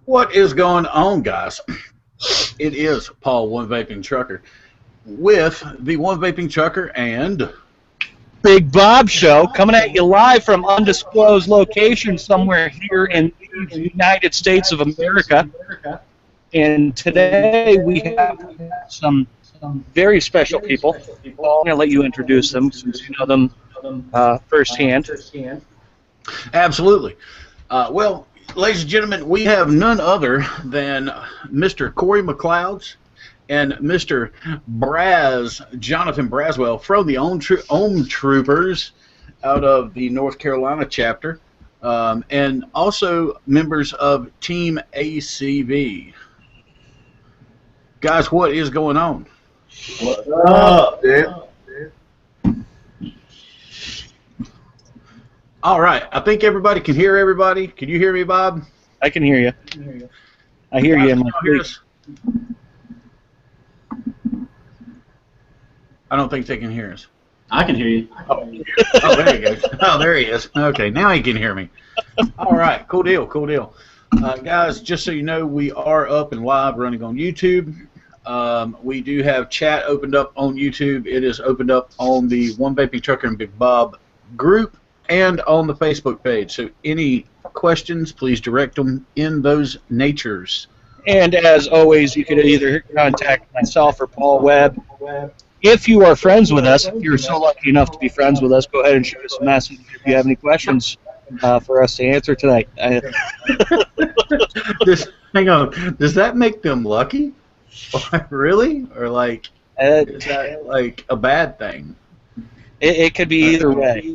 What is going on, guys? It is Paul, One Vaping Trucker, with the One Vaping Trucker and Big Bob Show, coming at you live from undisclosed location somewhere here in the United States of America. And today we have some very special people. Paul, I'm going to let you introduce them since you know them firsthand. absolutely. Well, ladies and gentlemen, we have none other than Mr. Cory Mcclouds and Mr. Braz, Jonathan Braswell, from the Ohm Troopers out of the North Carolina chapter, and also members of Team ACV. Guys, what is going on? What's up, dude? All right, I think everybody can hear everybody. Can you hear me, Bob? I can hear you. I hear you in my ears. I don't think they can hear us. I can hear you. Oh, there he goes. Oh, there he is. Okay, now he can hear me. All right, cool deal, cool deal. Guys, just so you know, we are up and live running on YouTube. We do have chat opened up on YouTube. It is opened up on the One Vaping Trucker and Big Bob group and on the Facebook page. So any questions, please direct them in those natures. And as always, you could either contact myself or Paul Webb. If you are friends with us, if you're so lucky enough to be friends with us, go ahead and shoot us a message if you have any questions for us to answer tonight. Hang on. Does that make them lucky? Really? Or like, is that like a bad thing? It could be either way.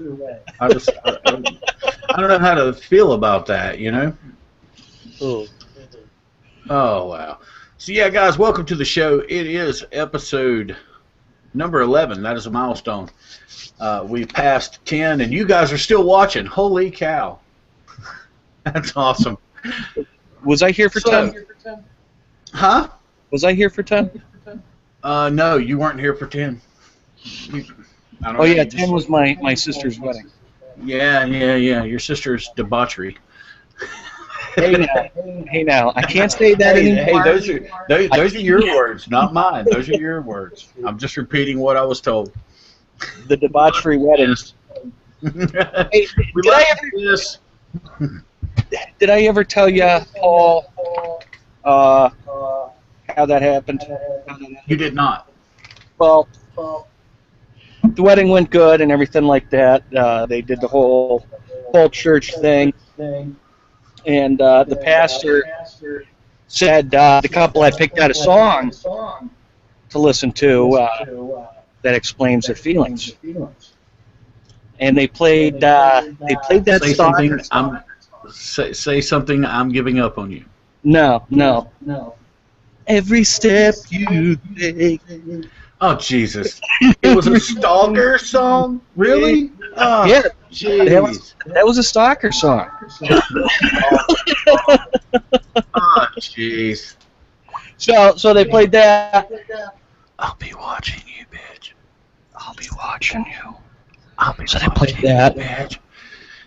I don't know how to feel about that, you know? Ooh. Oh, wow. So, yeah, guys, welcome to the show. It is episode number 11. That is a milestone. We passed 10, and you guys are still watching. Holy cow. That's awesome. Was I here for 10? Huh? Was I here for 10? No, you weren't here for 10. Oh, yeah, 10 was my sister's wedding. Yeah. Your sister's debauchery. Hey now, I can't say that anymore. Hey, those are your words, not mine. Those are your words. I'm just repeating what I was told. The debauchery weddings. Hey, did I ever tell you, Paul, how that happened? You did not. Well, the wedding went good and everything like that. They did the whole church thing. And the pastor said the couple had picked out a song to listen to that explains their feelings. And they played that song. Say something. I'm giving up on you. No. Every step you take. Oh, Jesus. It was a stalker song? Really? Oh, yeah. Jeez. That was a stalker song. Oh, jeez. So they played that. I'll be watching you, bitch. I'll be watching you. So they played that. Bitch.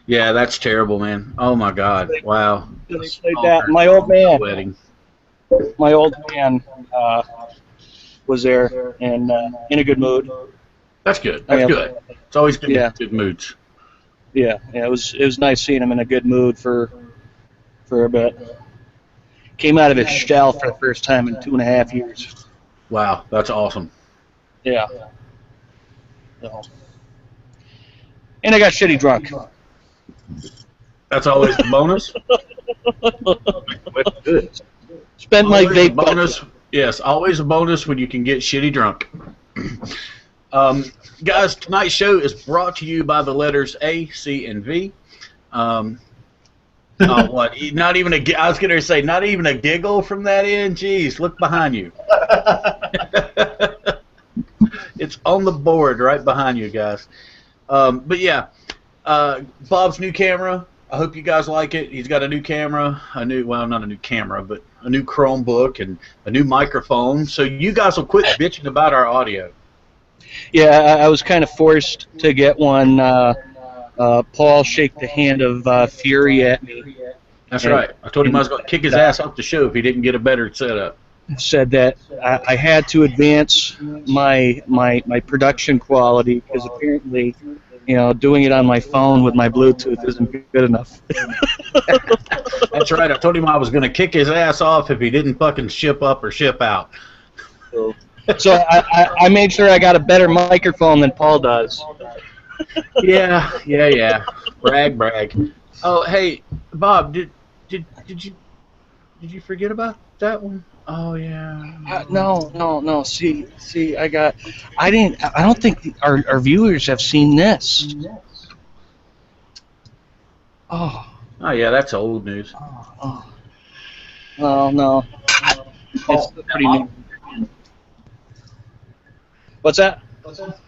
Yeah, that's terrible, man. Oh, my God. Wow. They played that. My old man. Wedding. My old man was there and in a good mood. That's good. That's good. It's always good to have good moods. Yeah. It was nice seeing him in a good mood for a bit. Came out of his shell for the first time in 2.5 years. Wow, that's awesome. Yeah. So. And I got shitty drunk. That's always a bonus. Spent my vape bonus. Yes, always a bonus when you can get shitty drunk. Guys, tonight's show is brought to you by the letters A, C, and V. What? Not even a. I was going to say, not even a giggle from that end. Jeez, look behind you. It's on the board right behind you, guys. But yeah, Bob's new camera. I hope you guys like it. He's got a new camera, well, not a new camera, but a new Chromebook and a new microphone. So you guys will quit bitching about our audio. Yeah, I was kind of forced to get one. Paul shake the hand of Fury at me. That's right. I told him I was going to kick his ass off the show if he didn't get a better setup. Said that I had to advance my production quality because apparently, doing it on my phone with my Bluetooth isn't good enough. That's right. I told him I was going to kick his ass off if he didn't fucking ship up or ship out. So I made sure I got a better microphone than Paul does. Yeah. Brag. Oh, hey, Bob, did you forget about that one? Oh yeah. No. See, I don't think our viewers have seen this. Oh yeah, that's old news. No. It's pretty new. What's that?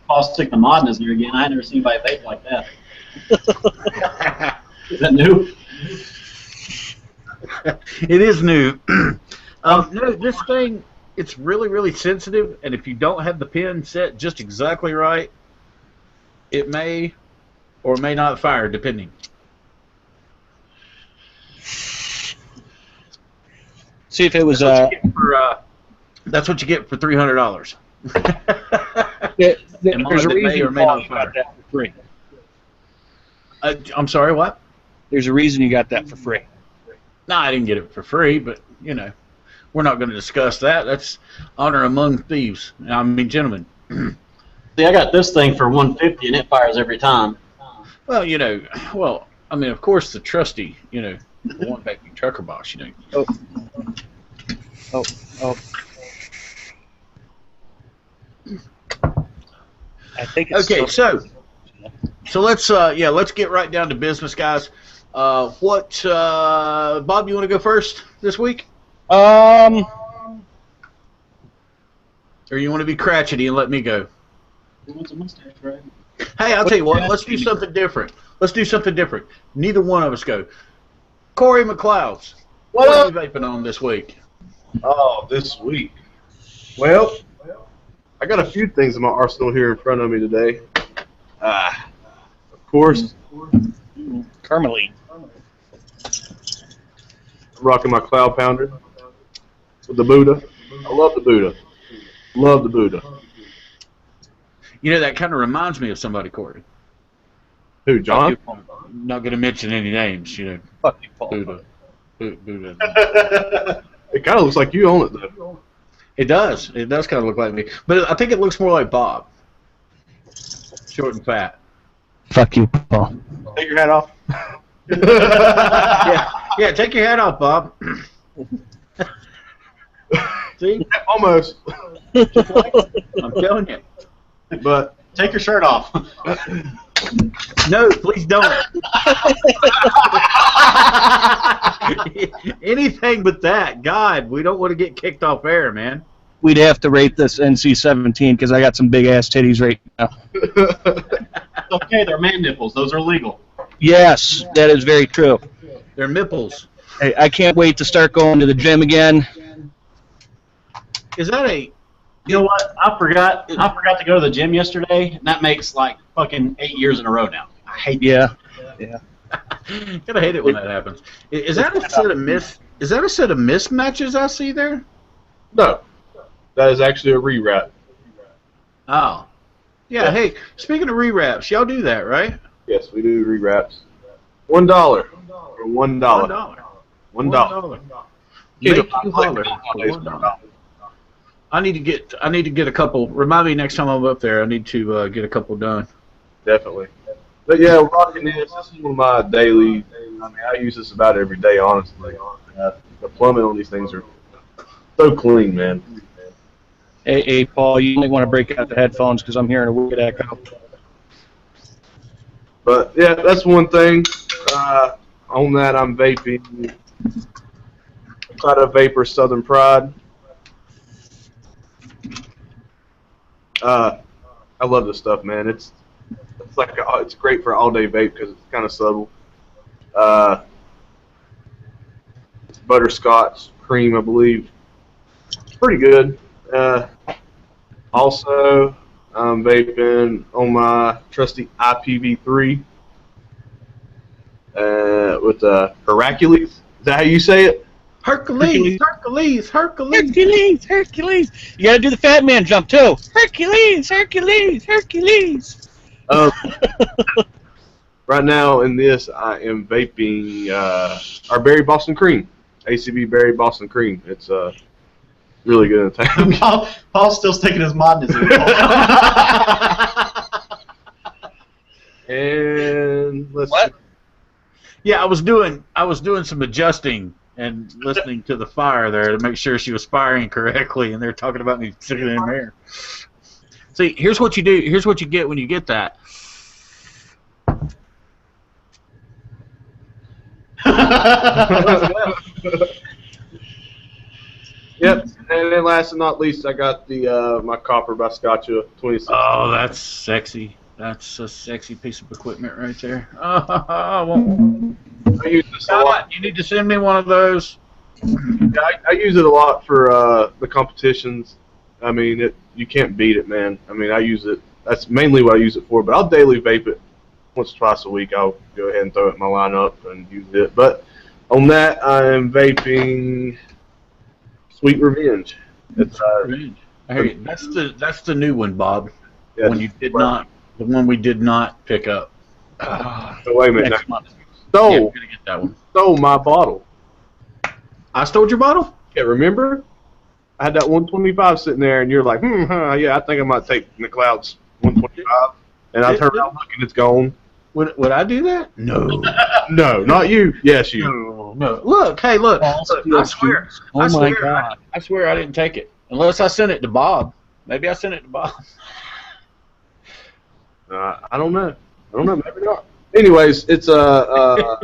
Paul stick the mod in his ear again. I ain't never seen anybody vape like that. Is that new? It is new. No, this thing, it's really, really sensitive, and if you don't have the pin set just exactly right, it may or may not fire, depending. See if it was. That's what you get for $300. There's a reason you got that for free. I'm sorry, what? There's a reason you got that for free. No, I didn't get it for free, but we're not going to discuss that. That's honor among thieves. I mean, gentlemen. See, I got this thing for $150 and it fires every time. Well, I mean, of course, the trusty, the 1vapingtrucker box, Oh. I think it's okay, so let's get right down to business, guys. Bob, you want to go first this week? Or you want to be cratchety and let me go? Who wants a mustache, right? Hey, I'll tell you what. Let's do something different. Neither one of us go. Cory Mcclouds, what are you vaping on this week? Oh, this week. Well, I got a few things in my arsenal here in front of me today. Of course, Carmeline. I'm rocking my Cloud Pounder with the Buddha. I love the Buddha. Love the Buddha. That kind of reminds me of somebody, Cory. Who, John? I'm not going to mention any names, Fuck you, Paul. Buddha. It kind of looks like you own it, though. It does. It does kind of look like me. But I think it looks more like Bob. Short and fat. Fuck you, Paul. Take your hat off. Yeah, take your hat off, Bob. See? Almost. I'm telling you. But Take your shirt off. No, please don't. Anything but that. God, we don't want to get kicked off air, man. We'd have to rate this NC-17 because I got some big-ass titties right now. It's okay, they're man nipples. Those are legal. Yes, that is very true. They're nipples. Hey, I can't wait to start going to the gym again. Is that a... You know what? I forgot to go to the gym yesterday, and that makes like fucking 8 years in a row now. I hate that. Yeah. Gotta hate it when that happens. Is that a set of mismatches I see there? no, that is actually a rewrap. Oh. Yeah, hey, speaking of rewraps, y'all do that, right? Yes, we do rewraps. $1 or $1. $1. Make you holler. $1. I need to get a couple. Remind me next time I'm up there. I need to get a couple done. Definitely. But yeah, rocking this is one of my daily. I mean, I use this about every day, honestly. The plumbing on these things are so clean, man. Hey, Paul, you might want to break out the headphones because I'm hearing a weird echo. But yeah, that's one thing. On that, I'm vaping. Cloud of Vapor Southern Pride. I love this stuff, man. It's great for all day vape because it's kind of subtle. It's butterscotch cream, I believe. It's pretty good. Also, I'm vaping on my trusty IPv3 with Hercules that how you say it? Hercules. Hercules. You gotta do the fat man jump too. Hercules. Right now in this, I am vaping our Berry Boston Cream, ACB Berry Boston Cream. It's really good in the tank. Paul's still sticking his mod in his ear. And let's What? Yeah, I was doing some adjusting and listening to the fire there to make sure she was firing correctly, and they're talking about me sticking it in there. See, here's what you do. Here's what you get when you get that. Yep, and then last but not least, I got the my copper by Scotcha 26. Oh, that's sexy. That's a sexy piece of equipment right there. Oh, I use this a lot. you need to send me one of those. Yeah, I use it a lot for the competitions. I mean, you can't beat it, man. I mean, I use it. That's mainly what I use it for. But I'll daily vape it once or twice a week. I'll go ahead and throw it in my lineup and use it. But on that, I am vaping Sweet Revenge. It's I hear you. That's the new one, Bob. yeah, When you did not, the one we did not pick up. So wait a minute. Next month. Yeah, Stole, we're gonna get that one. stole my bottle. I stole your bottle. Yeah, remember? I had that 125 sitting there, and you're like, yeah, I think I might take Mcclouds 125. And I turn around, look, and it's gone. Would I do that? No. No, not you. Yes, you. No. Look, hey, look. I swear. Oh my God. I swear I didn't take it. Unless I sent it to Bob. Maybe I sent it to Bob. I don't know. Maybe not. Anyways, it's a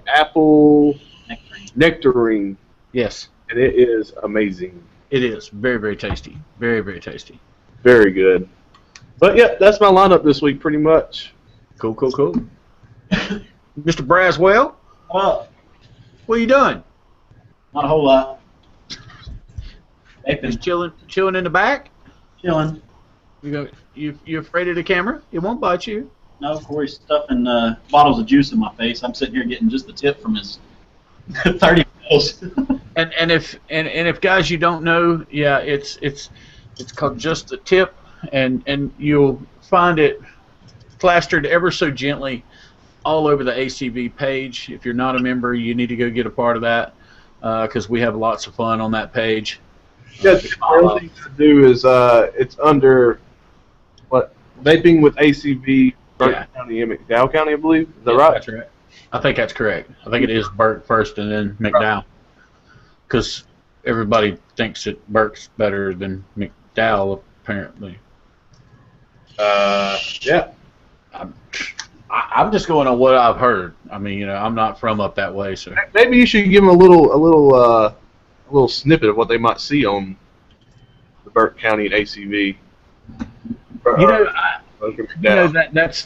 apple nectarine, Yes, and it is amazing. it is. Very, very tasty. Very, very tasty. Very good. But yeah, that's my lineup this week, pretty much. Cool. Mr. Braswell, Well, what are you doing? not a whole lot. Just Vaping, chilling in the back? chilling. You afraid of the camera? It won't bite you. No, Cory's stuffing bottles of juice in my face. I'm sitting here getting just the tip from his 30 mils. And if guys you don't know, yeah, it's called Just the Tip, and you'll find it plastered ever so gently all over the ACB page. If you're not a member, you need to go get a part of that because we have lots of fun on that page. Yeah, the only thing to do is it's under what vaping with ACB, Burke County, McDowell County, I believe. Is that right? That's right. I think that's correct. I think it is Burke first and then McDowell, because everybody thinks that Burke's better than McDowell apparently. Yeah. I'm just going on what I've heard. I mean, I'm not from up that way, so Maybe you should give them a little snippet of what they might see on the Burke County and ACV.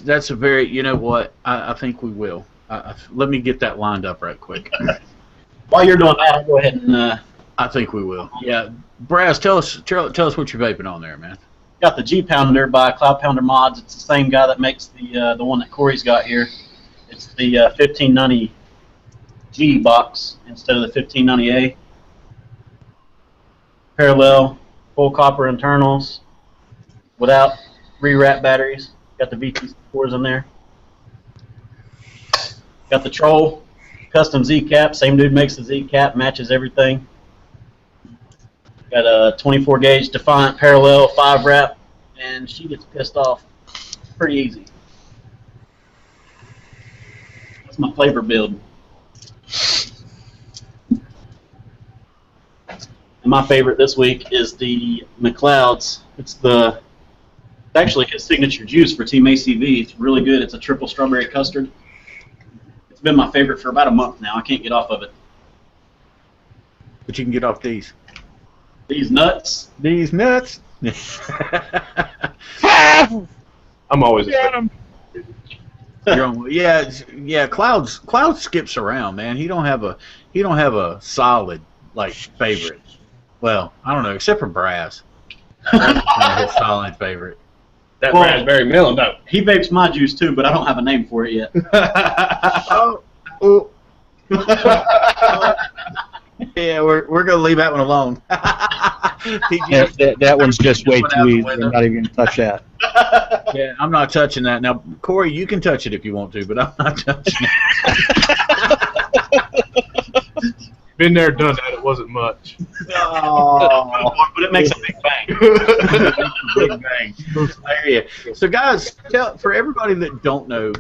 That's a very, you know what? I think we will. Let me get that lined up right quick. While you're doing that, I'll go ahead and I think we will. Yeah, Braz, tell us what you're vaping on there, man. got the G Pounder by Cloud Pounder Mods. It's the same guy that makes the one that Cory's got here. It's the 1590 G box instead of the 1590A. Parallel, full copper internals, without rewrap batteries. Got the VT4s in there. Got the Troll, custom Z cap. Same dude makes the Z cap, matches everything. Got a 24 gauge Defiant parallel 5 wrap, and she gets pissed off pretty easy. That's my flavor build. And my favorite this week is the Mcclouds. It's actually his signature juice for Team ACV. It's really good. It's a triple strawberry custard. It's been my favorite for about a month now. I can't get off of it. But you can get off these. These nuts. These nuts. I'm always You're on, yeah. Clouds skips around, man. He don't have a solid like favorite. Well, I don't know, except for Braz. That's his solid favorite. that Well, raspberry melon though. He vapes my juice too, but I don't have a name for it yet. Oh. Yeah, we're gonna leave that one alone. That one's just way too easy. I'm not even gonna touch that. Yeah, I'm not touching that. Now, Corey, you can touch it if you want to, but I'm not touching it. Been there, done that. It wasn't much. Oh, But it makes a big bang. big bang. I hear you. So, guys, for everybody that don't know,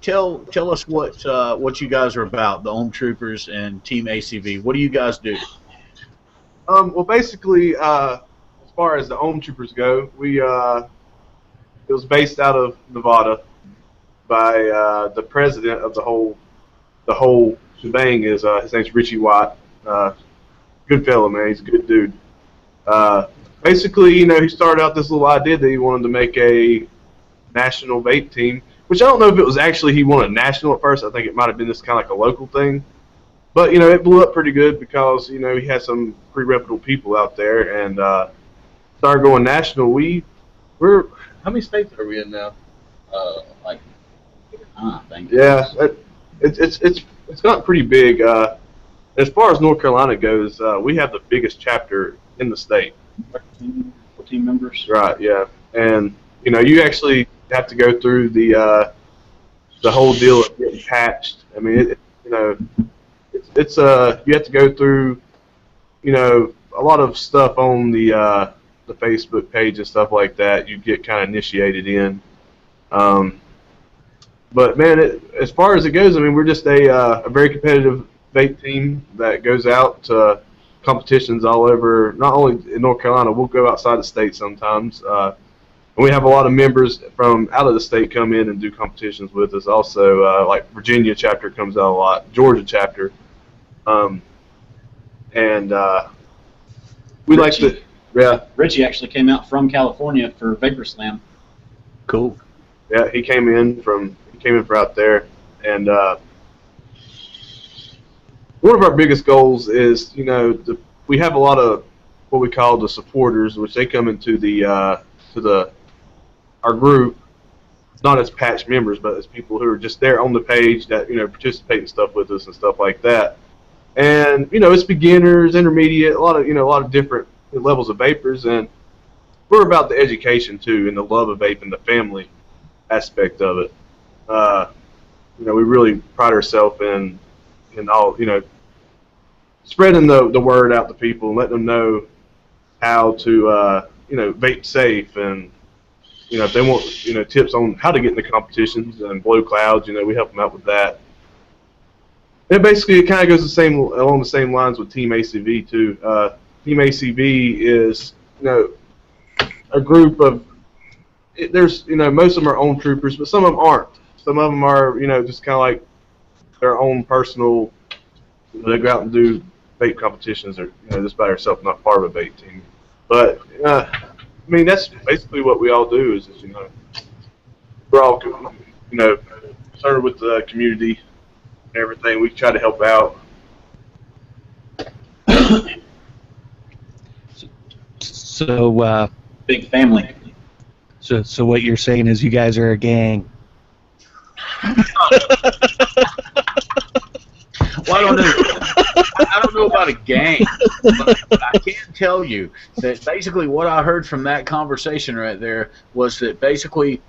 tell us what you guys are about, the Ohm Troopers and Team ACV. What do you guys do? Well, basically, as far as the Ohm Troopers go, it was based out of Nevada by the president of the whole shebang. His name's Richie Watt. Good fellow, man. He's a good dude. Basically, he started out this little idea that he wanted to make a national vape team, which I don't know if it was actually he wanted national at first. I think it might have been this kind of like a local thing. But, it blew up pretty good because, he had some pretty reputable people out there and started going national. We're how many states are we in now? Like, I think. Yeah, it's gotten pretty big. As far as North Carolina goes, we have the biggest chapter in the state. 14 members. Right. Yeah, and you actually have to go through the whole deal of getting patched. I mean, it's you have to go through a lot of stuff on the Facebook page and stuff like that. You get kind of initiated in. But man, as far as it goes, I mean, we're just a very competitive vape team that goes out to competitions all over. Not only in North Carolina, we'll go outside the state sometimes. And we have a lot of members from out of the state come in and do competitions with us. Also, like Virginia chapter comes out a lot, Georgia chapter, and we like to. Yeah, Richie actually came out from California for Vapor Slam. Cool. Yeah, he came in from out there, and one of our biggest goals is, we have a lot of what we call the supporters, which they come into our group, not as patch members, but as people who are just there on the page that participate in stuff with us and stuff like that. And it's beginners, intermediate, a lot of different levels of vapors, and we're about the education too, and the love of vaping, the family aspect of it. We really pride ourselves in all, spreading the word out to people and letting them know how to, vape safe, and if they want, tips on how to get into competitions and blow clouds, we help them out with that. And basically, it kind of goes along the same lines with Team ACV too. Team ACV is, a group of. There's, most of them are Ohm Troopers, but some of them aren't. Some of them are, just kind of like their own personal. They go out and do vape competitions, or just by themselves, not part of a vape team. But I mean, that's basically what we all do. Is we're all concerned with the community and everything. We try to help out. So Big family. So what you're saying is you guys are a gang. Well, I don't know about a gang, but I can tell you that basically what I heard from that conversation right there was that basically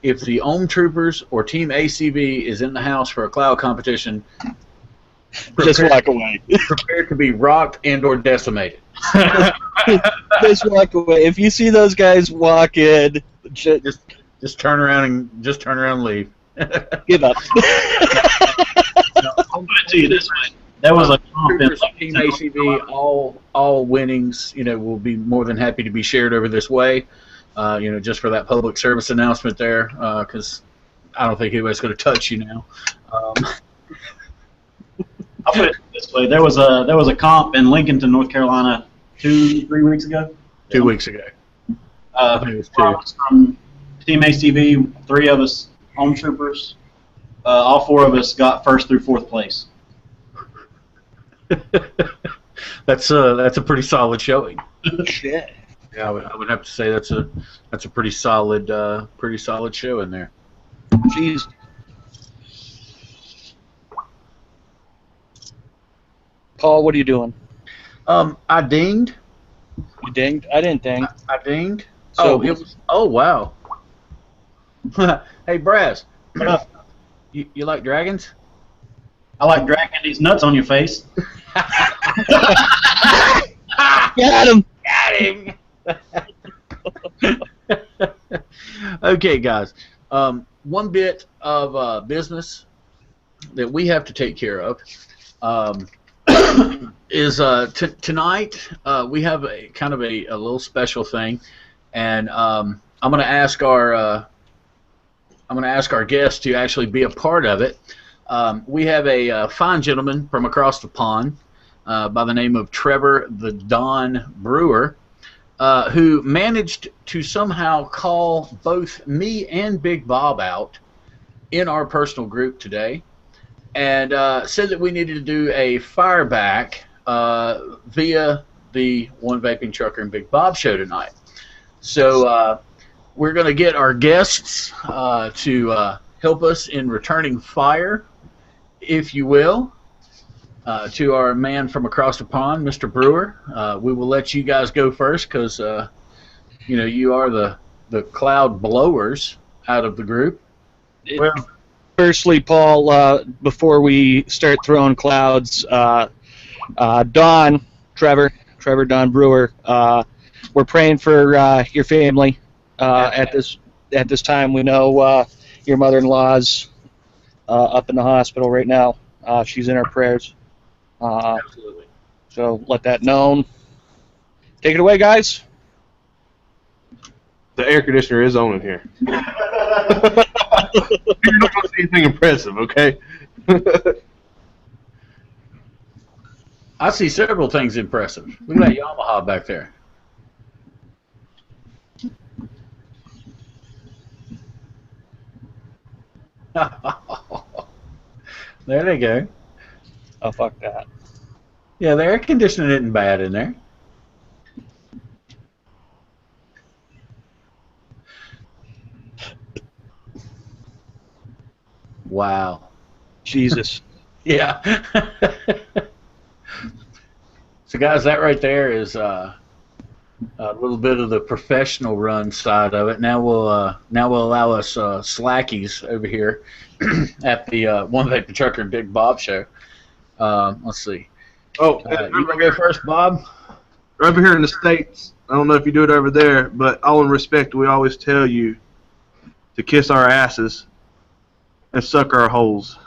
if the Ohm Troopers or Team ACV is in the house for a cloud competition, Just walk away. prepare to be rocked and or decimated. Just walk away. If you see those guys walk in, Just turn around and leave. give up. I'll put it to you this way. That was a comp in like Team ACV, all winnings, will be more than happy to be shared over this way. Just for that public service announcement there, because I don't think anybody's going to touch you now. I'll put it this way. There was a comp in Lincolnton, North Carolina, 2-3 weeks ago. 2 weeks ago. I think it was 4 of us from Team ACV, 3 of us Ohm Troopers. All 4 of us got 1st through 4th place. That's a pretty solid showing. Shit. Yeah, I would have to say that's a pretty solid show in there. Jeez. Paul, what are you doing? I dinged. You dinged? I didn't ding. I dinged. So- Oh, it was. Oh, wow. Hey, Braz. You like dragons? I like dragging these nuts on your face. Got him! Got him. Okay, guys. One bit of business that we have to take care of is tonight we have a kind of a little special thing, and I'm going to ask our guests to actually be a part of it. We have a fine gentleman from across the pond by the name of Trevor the Don Brewer, who managed to somehow call both me and Big Bob out in our personal group today, and said that we needed to do a fireback via the One Vaping Trucker and Big Bob show tonight. So we're going to get our guests to help us in returning fire, if you will, to our man from across the pond, Mr. Brewer. We will let you guys go first because you are the cloud blowers out of the group. Well, Firstly, Paul, before we start throwing clouds, Don, Trevor Don Brewer, we're praying for your family at this time. We know your mother-in-law's up in the hospital right now. She's in our prayers. Absolutely. So let that known. Take it away, guys. the air conditioner is on in here. You're not going to see anything impressive, okay? I see several things impressive. Look at that Yamaha back there. There they go. Oh, fuck that. Yeah, the air conditioning isn't bad in there. Wow. Jesus. Yeah. So, guys, that right there is a little bit of the professional run side of it. Now we'll allow us slackies over here at the One Vaping Trucker and Big Bob show. Let's see. Oh, You want to go first, Bob? over here in the States, I don't know if you do it over there, but all in respect, we always tell you to kiss our asses and suck our holes.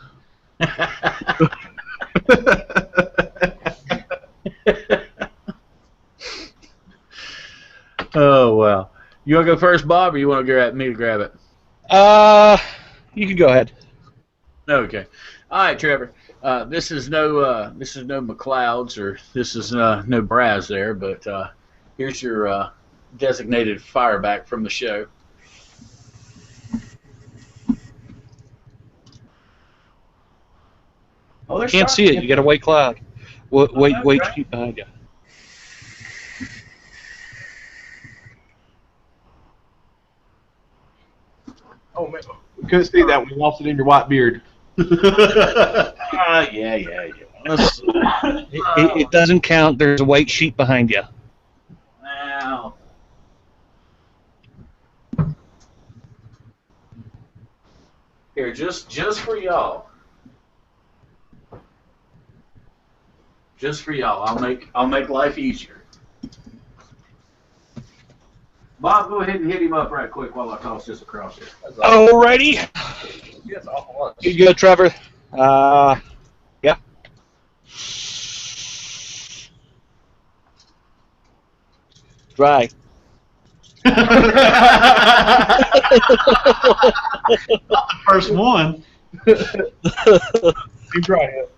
Oh, wow. You want to go first, Bob, or you want to grab me to grab it? You can go ahead. Okay. All right, Trevor. This is no Mcclouds, or this is no Braz there, but here's your designated fireback from the show. Oh, there's Can't see it. You got a white cloud. Wait, keep behind you. Oh, man. We couldn't see that. We lost it in your white beard. Yeah. Let's see. It doesn't count. There's a white sheet behind you. Now. Here, just for y'all. Just for y'all. I'll make life easier. Bob, go ahead and hit him up right quick while I toss this across here. Alrighty. Yes, awful lot. Here you go, Trevor. Yeah. Dry. First one. You try it.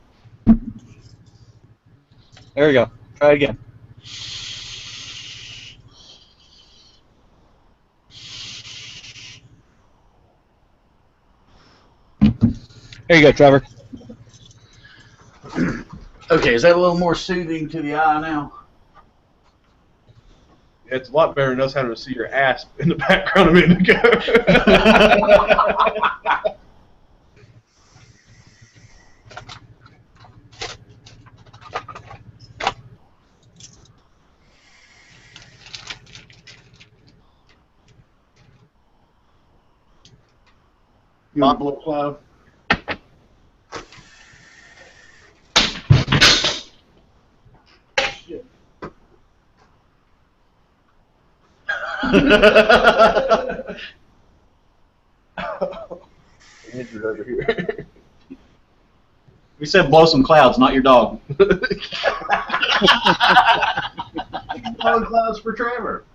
There we go. Try it again. There you go, Trevor. Okay, is that a little more soothing to the eye now? It's a lot better than us having to see your ass in the background a minute ago. Pop a little cloud. Andrew's over here. We said blow some clouds, not your dog. Blowing clouds for Trevor.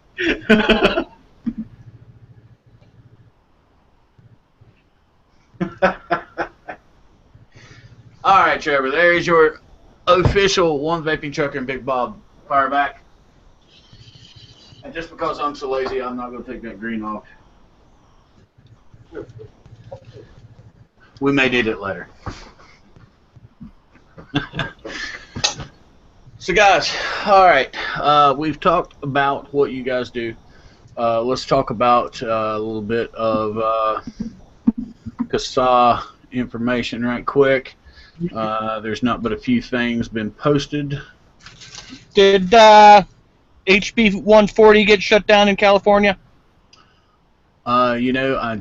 All right, Trevor. There is your official One Vaping Trucker and Big Bob fire back. And just because I'm so lazy, I'm not going to take that green off. We may need it later. So, guys, all right. We've talked about what you guys do. Let's talk about a little bit of CASA information right quick. There's not but a few things been posted. Did HB 140 get shut down in California? You know, I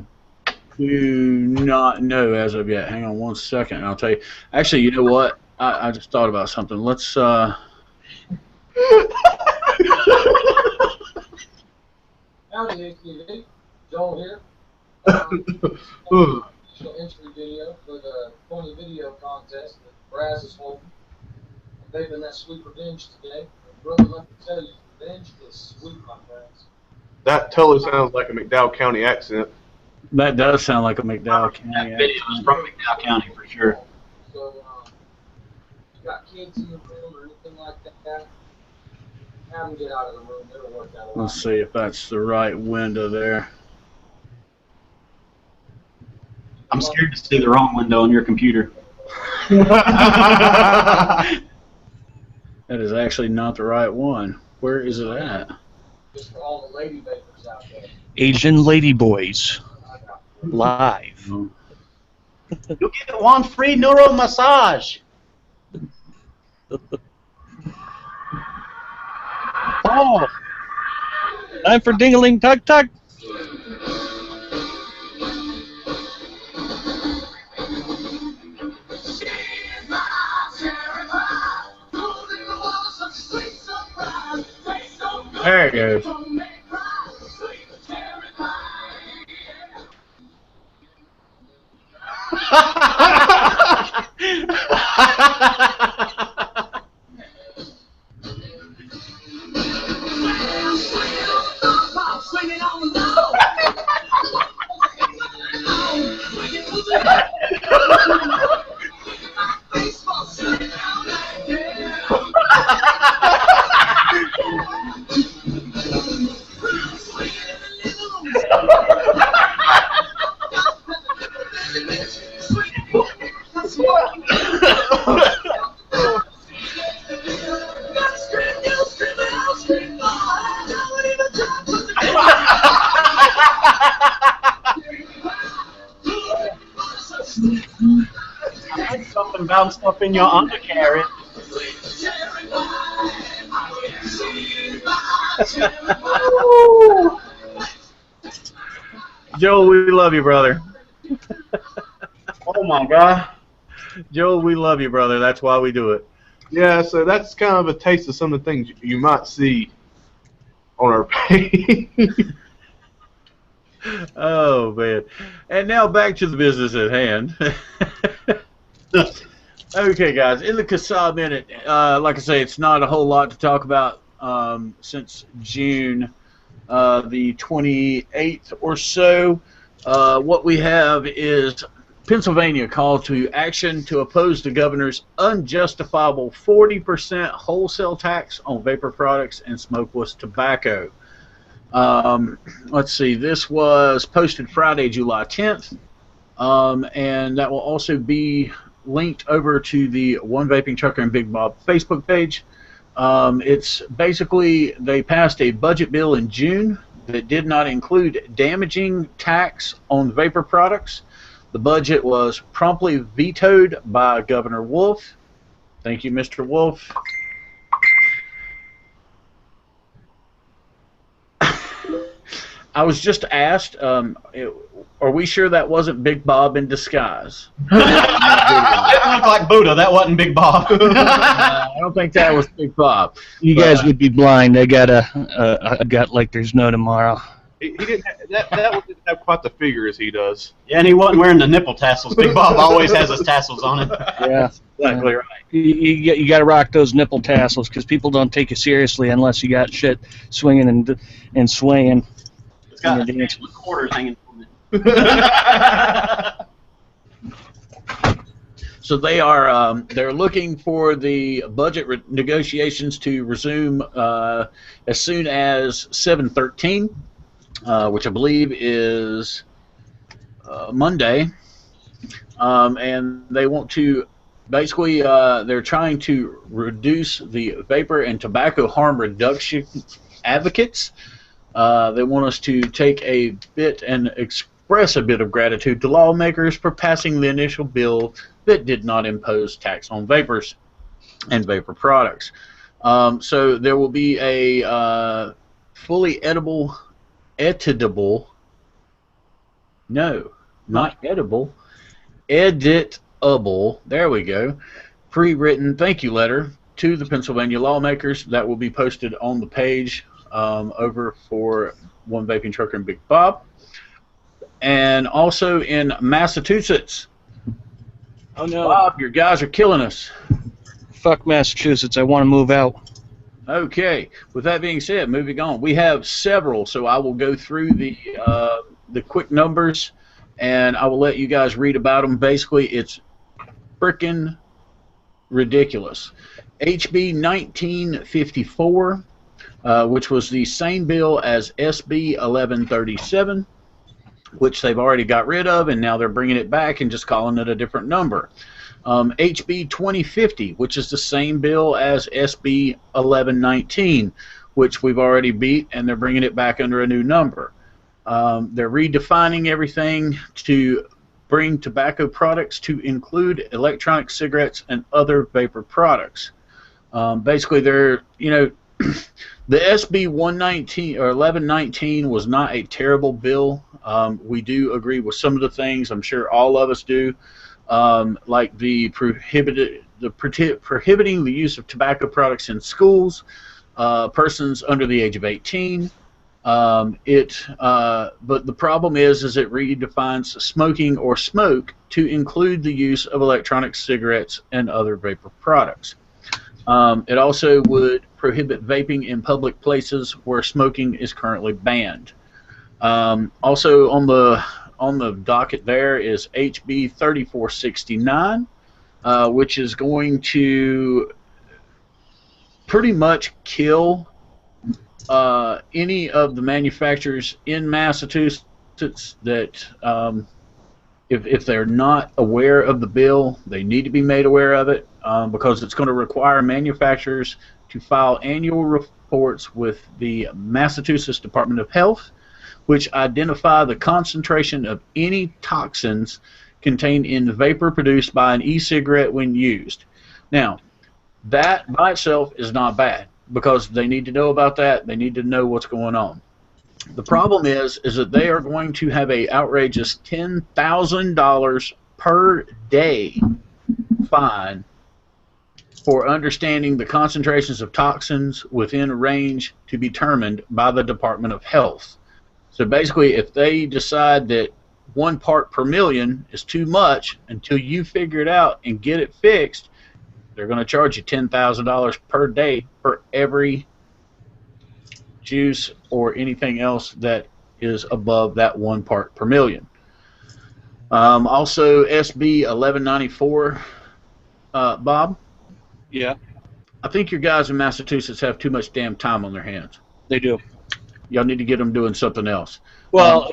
do not know as of yet. Hang on one second, and I'll tell you. Actually, you know what? I just thought about something. Let's. Howdy, HTV. Joel here. Initial entry video for the 20 video contest that Braz is holding. I'm vaping that sweet revenge today. Brother, let me tell you, revenge is sweet, my friends. That totally sounds like a McDowell County accent. That does sound like a McDowell County. That video is from McDowell County for sure. So, you got kids in the room or anything like that, have them get out of the room. It'll work out a lot. Let's see if that's the right window there. I'm scared to see the wrong window on your computer. That is actually not the right one. Where is it at? Just for all the lady vapors out there. Asian Ladyboys live. Oh. You'll get one free neuro massage. Oh, time for ding-a-ling tug-tug. There it goes. Something bounced up in your undercarriage. Joel, we love you, brother. Oh my God. Joel, we love you, brother. That's why we do it. Yeah, so that's kind of a taste of some of the things you might see on our page. Oh, man. And now back to the business at hand. Okay, guys, in the CASA Minute, like I say, it's not a whole lot to talk about since June the 28th or so. What we have is Pennsylvania call to action to oppose the governor's unjustifiable 40% wholesale tax on vapor products and smokeless tobacco. Let's see, this was posted Friday, July 10th, and that will also be linked over to the One Vaping Trucker and Big Bob Facebook page. It's basically they passed a budget bill in June that did not include damaging tax on vapor products. The budget was promptly vetoed by Governor Wolf. Thank you, Mr. Wolf. I was just asked, are we sure that wasn't Big Bob in disguise? It looked like Buddha. That wasn't Big Bob. I don't think that was Big Bob. You guys would be blind. They got a gut like there's no tomorrow. He didn't that one didn't have quite the figure as he does. Yeah, and he wasn't wearing the nipple tassels. Big Bob always has his tassels on it. Yeah, Exactly right. You got to rock those nipple tassels because people don't take you seriously unless you got shit swinging and swaying. It's got a quarters hanging from it. So they are they're looking for the budget negotiations to resume as soon as 7/13, which I believe is Monday, and they want to basically they're trying to reduce the vapor and tobacco harm reduction advocates. They want us to take a bit and express a bit of gratitude to lawmakers for passing the initial bill that did not impose tax on vapors and vapor products. So there will be a fully editable, no, not edible, editable, there we go, pre-written thank you letter to the Pennsylvania lawmakers that will be posted on the page over for One Vaping Trucker and Big Bob. And also in Massachusetts. Oh no, Bob, your guys are killing us. fuck Massachusetts. I want to move out. Okay. With that being said, moving on, we have several, so I will go through the quick numbers, and I will let you guys read about them. Basically, it's frickin' ridiculous. HB 1954, which was the same bill as SB 1137, which they've already got rid of, and now they're bringing it back and just calling it a different number. HB 2050, which is the same bill as SB 1119, which we've already beat, and they're bringing it back under a new number. They're redefining everything to bring tobacco products to include electronic cigarettes and other vapor products. Basically, they're, you know, the SB 119 or 1119 was not a terrible bill. We do agree with some of the things. I'm sure all of us do, like the prohibiting the use of tobacco products in schools, persons under the age of 18. But the problem is it redefines smoking or smoke to include the use of electronic cigarettes and other vapor products. It also would prohibit vaping in public places where smoking is currently banned. Also on the docket there is HB 3469, which is going to pretty much kill any of the manufacturers in Massachusetts that if they're not aware of the bill, they need to be made aware of it, because it's going to require manufacturers to file annual reports with the Massachusetts Department of Health, which identify the concentration of any toxins contained in the vapor produced by an e-cigarette when used. Now, that by itself is not bad, because they need to know about that. They need to know what's going on. The problem is that they are going to have a outrageous $10,000 per day fine for understanding the concentrations of toxins within a range to be determined by the Department of Health. So basically, if they decide that 1 part per million is too much until you figure it out and get it fixed, they're going to charge you $10,000 per day for every juice or anything else that is above that 1 part per million. Also, SB 1194, Bob? Yeah, I think your guys in Massachusetts have too much damn time on their hands. they do. Y'all need to get them doing something else. Well,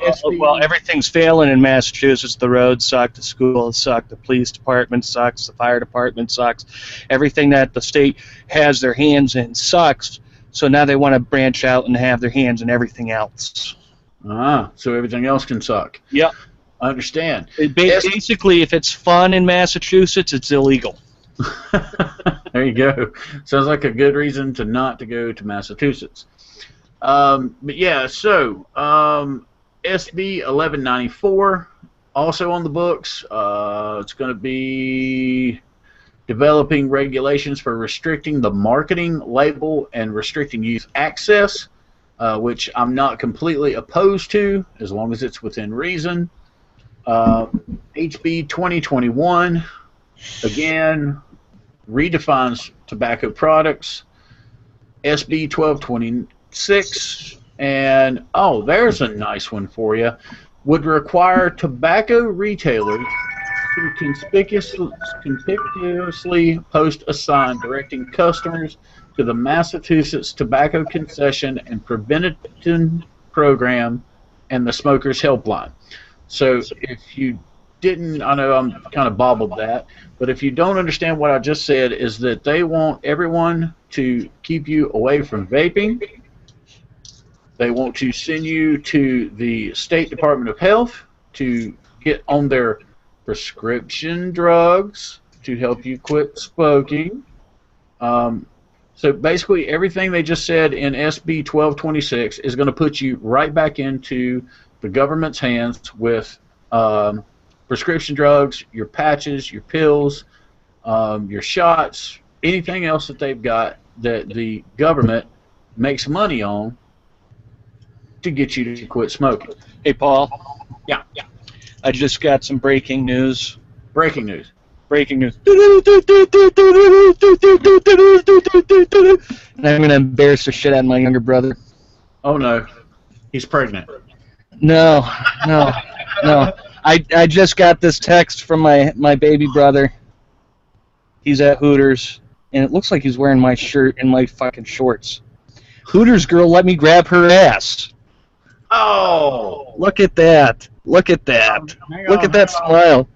everything's failing in Massachusetts. The roads suck, the schools suck, the police department sucks, the fire department sucks. Everything that the state has their hands in sucks. So now they want to branch out and have their hands in everything else. So everything else can suck. Yep. I understand. Basically, if it's fun in Massachusetts, it's illegal. There you go. Sounds like a good reason to not to go to Massachusetts. But yeah, so SB 1194 also on the books. It's going to be developing regulations for restricting the marketing, label, and restricting youth access, which I'm not completely opposed to as long as it's within reason. HB 2021, again, redefines tobacco products. SB 1226, and oh, there's a nice one for you, would require tobacco retailers to conspicuously post a sign directing customers to the Massachusetts Tobacco Concession and Prevention Program and the Smokers Helpline. So if you didn't, I know I'm kind of bobbled that, but if you don't understand what I just said, is that they want everyone to keep you away from vaping. They want to send you to the State Department of Health to get on their prescription drugs to help you quit smoking. So basically everything they just said in SB 1226 is going to put you right back into the government's hands with prescription drugs, your patches, your pills, your shots, anything else that they've got that the government makes money on to get you to quit smoking. Hey, Paul. Yeah. I just got some breaking news. Breaking news. Breaking news. And I'm going to embarrass the shit out of my younger brother. Oh, no. He's pregnant. No. I just got this text from my baby brother. He's at Hooters, and it looks like he's wearing my shirt and my fucking shorts. Hooters girl, let me grab her ass. Oh! Look at that. Look at that. Look at that smile.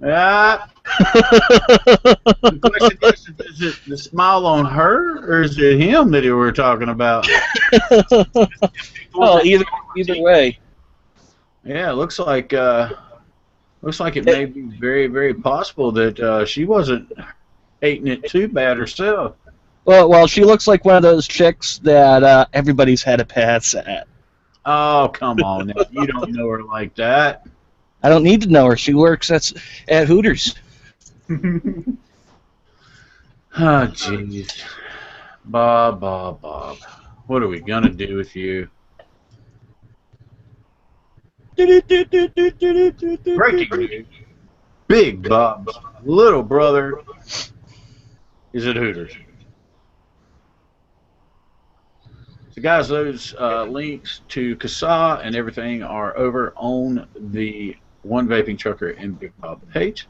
Yeah. The question is it the smile on her, or is it him that you were talking about? Well, either way. Yeah, it looks like it may be very, very possible that she wasn't hating it too bad herself. Well, she looks like one of those chicks that everybody's had a pass at. Oh, come on now. You don't know her like that. I don't need to know her. She works at Hooters. Oh, jeez. Bob. What are we going to do with you? Breaking news. Big Bob's little brother is at Hooters. So guys, those links to CASA and everything are over on the One Vaping Trucker and Big Bob page.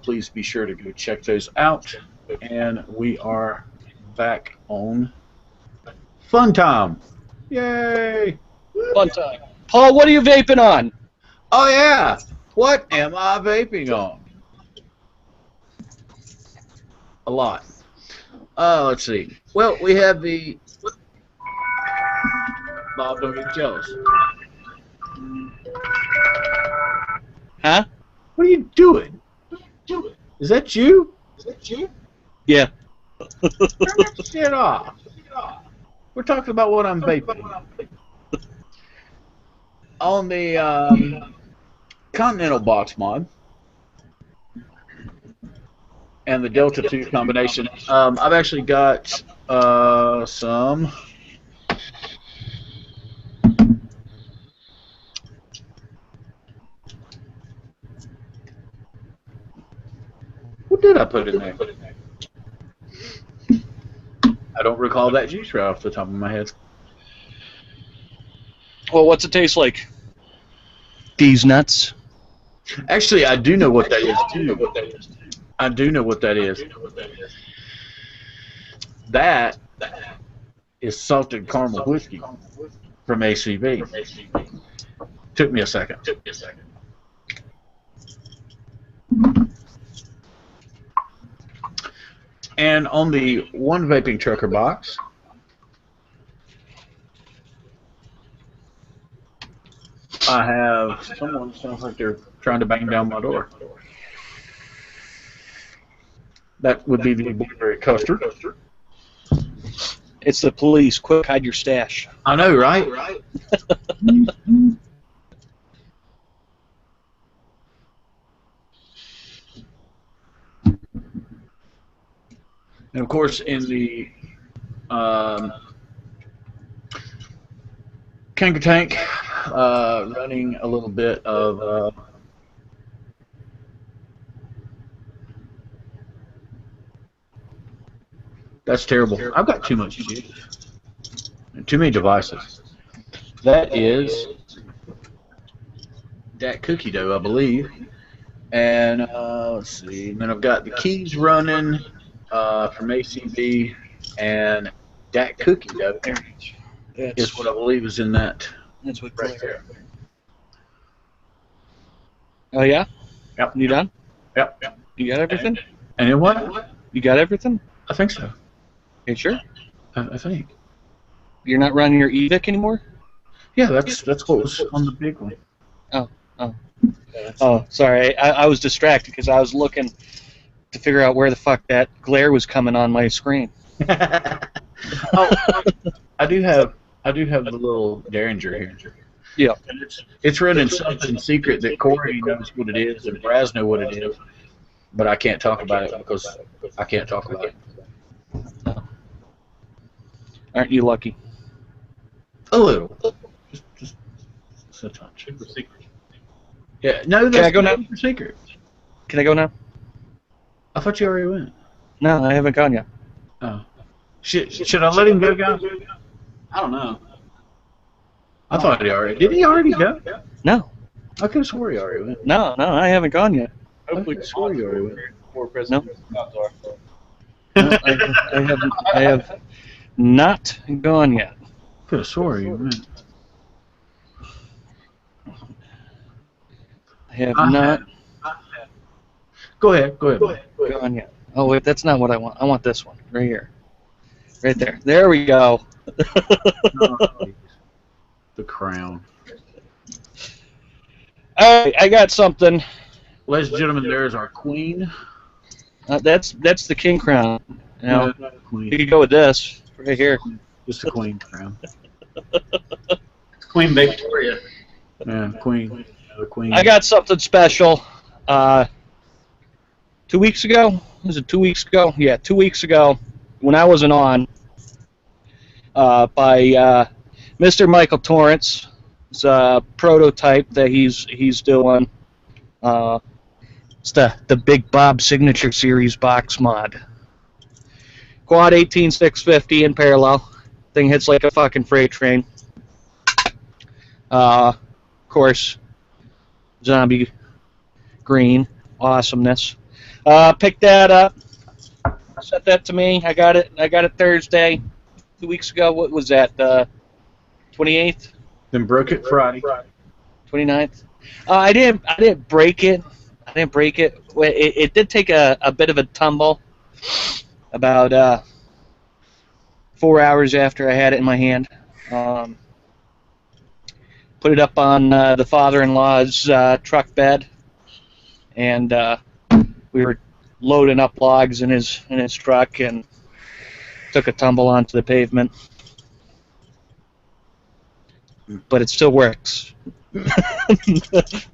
Please be sure to go check those out. And we are back on Fun Time. Yay! Fun time. Paul, what are you vaping on? Oh yeah! What am I vaping on? A lot. Let's see. Well, we have the... Bob, don't get jealous. Huh? What are you doing? Is that you? Yeah. Turn that shit off. We're talking about what I'm vaping. On the Continental box mod and the Delta 2 combination, I've actually got some... What did I put in there? I don't recall that juice right off the top of my head. Well, what's it taste like? These nuts. Actually, I do know what that is. I do know what that is. That is salted caramel whiskey from ACV. Took me a second. And on the One Vaping Trucker box, I have someone sounds like they're trying to bang down my door. That would be the blueberry custard. It's the police. Quick, hide your stash. I know, right? And of course, in the Kanker tank, running a little bit of that's terrible. I've got too much juice. Too many devices. That is that cookie dough, I believe. And let's see. And then I've got the keys running from ACV, and that cookie dough is what I believe is in that. That's what right there. Oh yeah? Yep. You done? Yep. You got everything? And then what? You got everything? I think so. You sure? I think. You're not running your eVic anymore? Yeah, that's what was on the big one. Oh, sorry. I was distracted because I was looking to figure out where the fuck that glare was coming on my screen. Oh, I do have the little Derringer here. Yeah. And it's running something secret that Cory knows what it is and Braz know what it is, but I can't talk about it because I can't talk about it. Aren't you lucky? A little. Just a touch. Super secret. Yeah, no, Can I that's go now? not a secret. Can I go now? I thought you already went. No, I haven't gone yet. Oh. Should I let him go, guys? I don't know. I thought he already. Did he already go? No. I could have swore he already went. No, I haven't gone yet. Hopefully, I swore he already went. before President No, I have not gone yet. Could have swore he went. I have not Go ahead. gone yet. Oh wait, that's not what I want. I want this one right here, right there. There we go. The crown. All right, I got something. Ladies and gentlemen, there is our queen. That's the king crown. You know, No, you queen. could go with this right here. Just the queen crown. Queen Victoria. Yeah, queen. The queen. I got something special. 2 weeks ago? Was it 2 weeks ago? Yeah, 2 weeks ago, when I wasn't on, by Mr. Michael Torrance. It's a prototype that he's doing. It's the Big Bob Signature Series box mod. Quad 18650 in parallel. Thing hits like a fucking freight train. Of course, zombie green awesomeness. Picked that up. Sent that to me. I got it Thursday. 2 weeks ago. What was that? 28th? Then broke it Friday. 29th? I didn't break it. It did take a bit of a tumble about 4 hours after I had it in my hand. Put it up on the father-in-law's truck bed, and we were loading up logs in his truck and took a tumble onto the pavement. But it still works.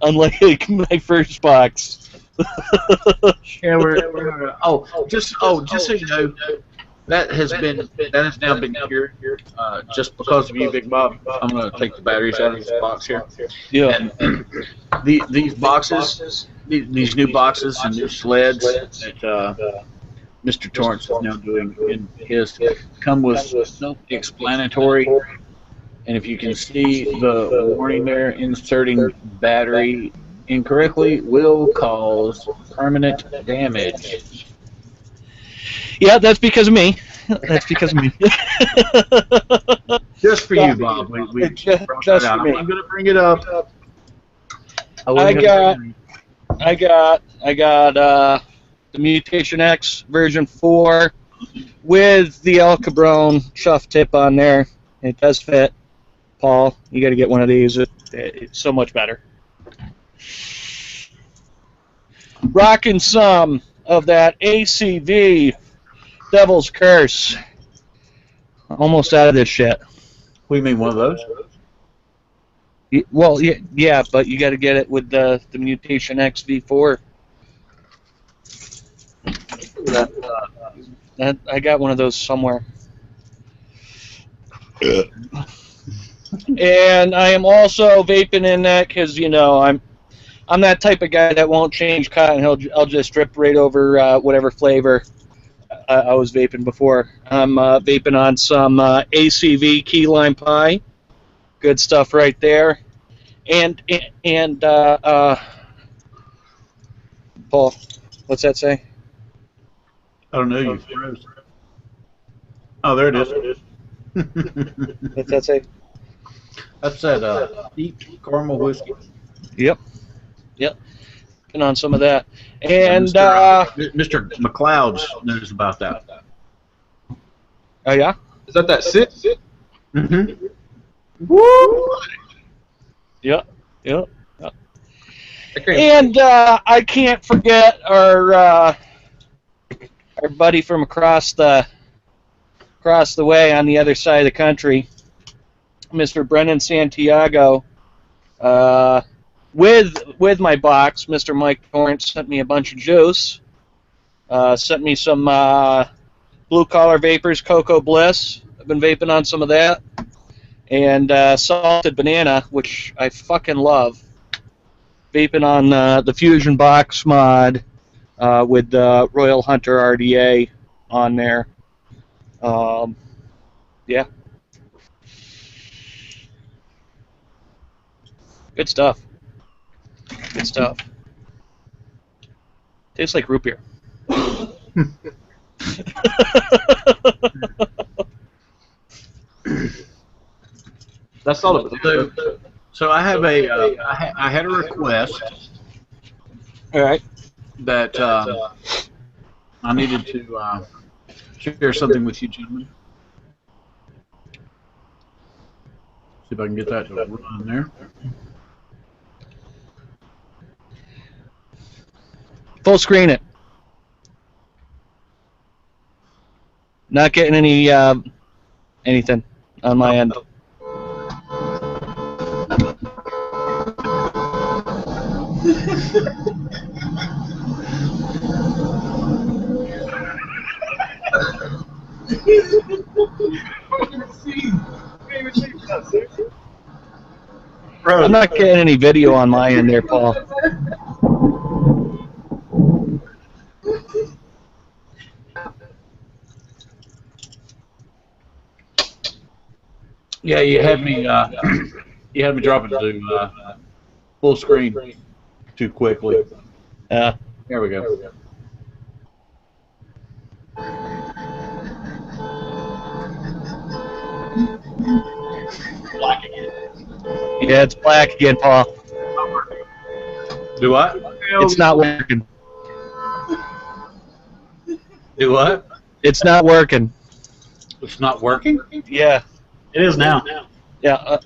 Unlike my first box. Yeah, we're just so you know, that has now been cured. Just because of you, Big Bob, I'm gonna take the batteries out of this box here. Yeah. And these boxes, these new boxes and new sleds that Mr. Torrance is now doing in his come with self-explanatory. And if you can see the warning there, inserting battery incorrectly will cause permanent damage. Yeah, that's because of me. That's because of me. Just for you, Bob. We Just brought that for out. me. I'm going to bring it up. I got the Mutation X version 4 with the El Cabron chuff tip on there. It does fit. Paul, you got to get one of these. It's so much better. Rocking some of that ACV Devil's Curse. almost out of this shit. What do you mean, one of those? Well, yeah, but you got to get it with the Mutation X V4. I got one of those somewhere. And I am also vaping in that because, you know, I'm that type of guy that won't change cotton. I'll just drip right over whatever flavor I was vaping before. I'm vaping on some ACV key lime pie. Good stuff right there. And Paul, what's that say? I don't know. You froze. Oh, there it is. What's that say? That's that deep caramel whiskey. Yep. Been on some of that. And Mr. Mcclouds knows about that. Oh yeah. Is that sit? Mm-hmm. Woo! Yep. Okay. And I can't forget our buddy from across the way on the other side of the country, Mr. Brennan Santiago. With my box, Mr. Mike Torrance sent me a bunch of juice. Sent me some Blue Collar Vapors Cocoa Bliss. I've been vaping on some of that. And salted banana, which I fucking love. Vaping on the Fusion Box mod with the Royal Hunter RDA on there. Yeah. Good stuff. Tastes like root beer. That's all it is. So I have I had a request. All right. That I needed to share something with you, gentlemen. See if I can get that to run there. Full screen it. Not getting any anything on my end. I'm not getting any video on my end there, Paul. Yeah, you had me drop it to full screen too quickly. Yeah. There we go. Black again. Yeah, it's black again, Paul. Do what? It's not working. Do what? It's not working. It's not working? Yeah. It is now. Yeah.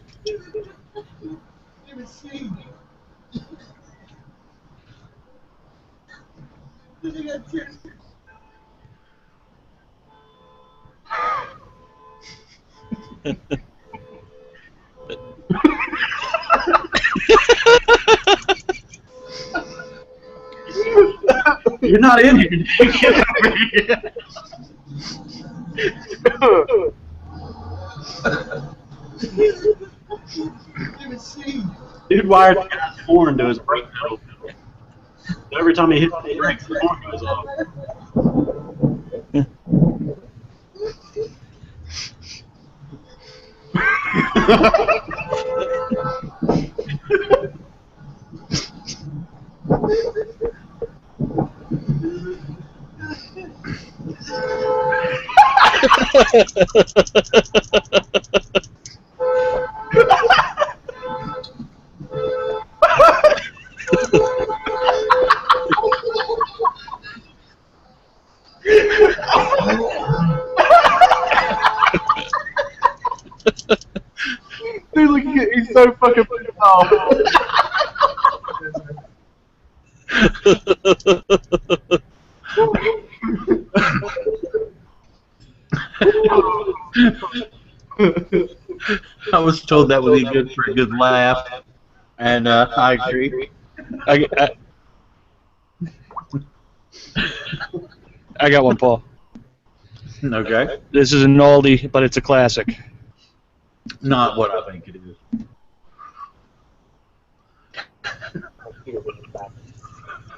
You're not in here. Get over here. Dude wired the guy's horn to his brake pedal. So every time he hits the brakes, the horn goes off. Dude, look at he's so fucking pissed off. I was told that would be good for a good laugh, and I agree. I got one, Paul. Okay. This is an oldie, but it's a classic. Not what I think it is.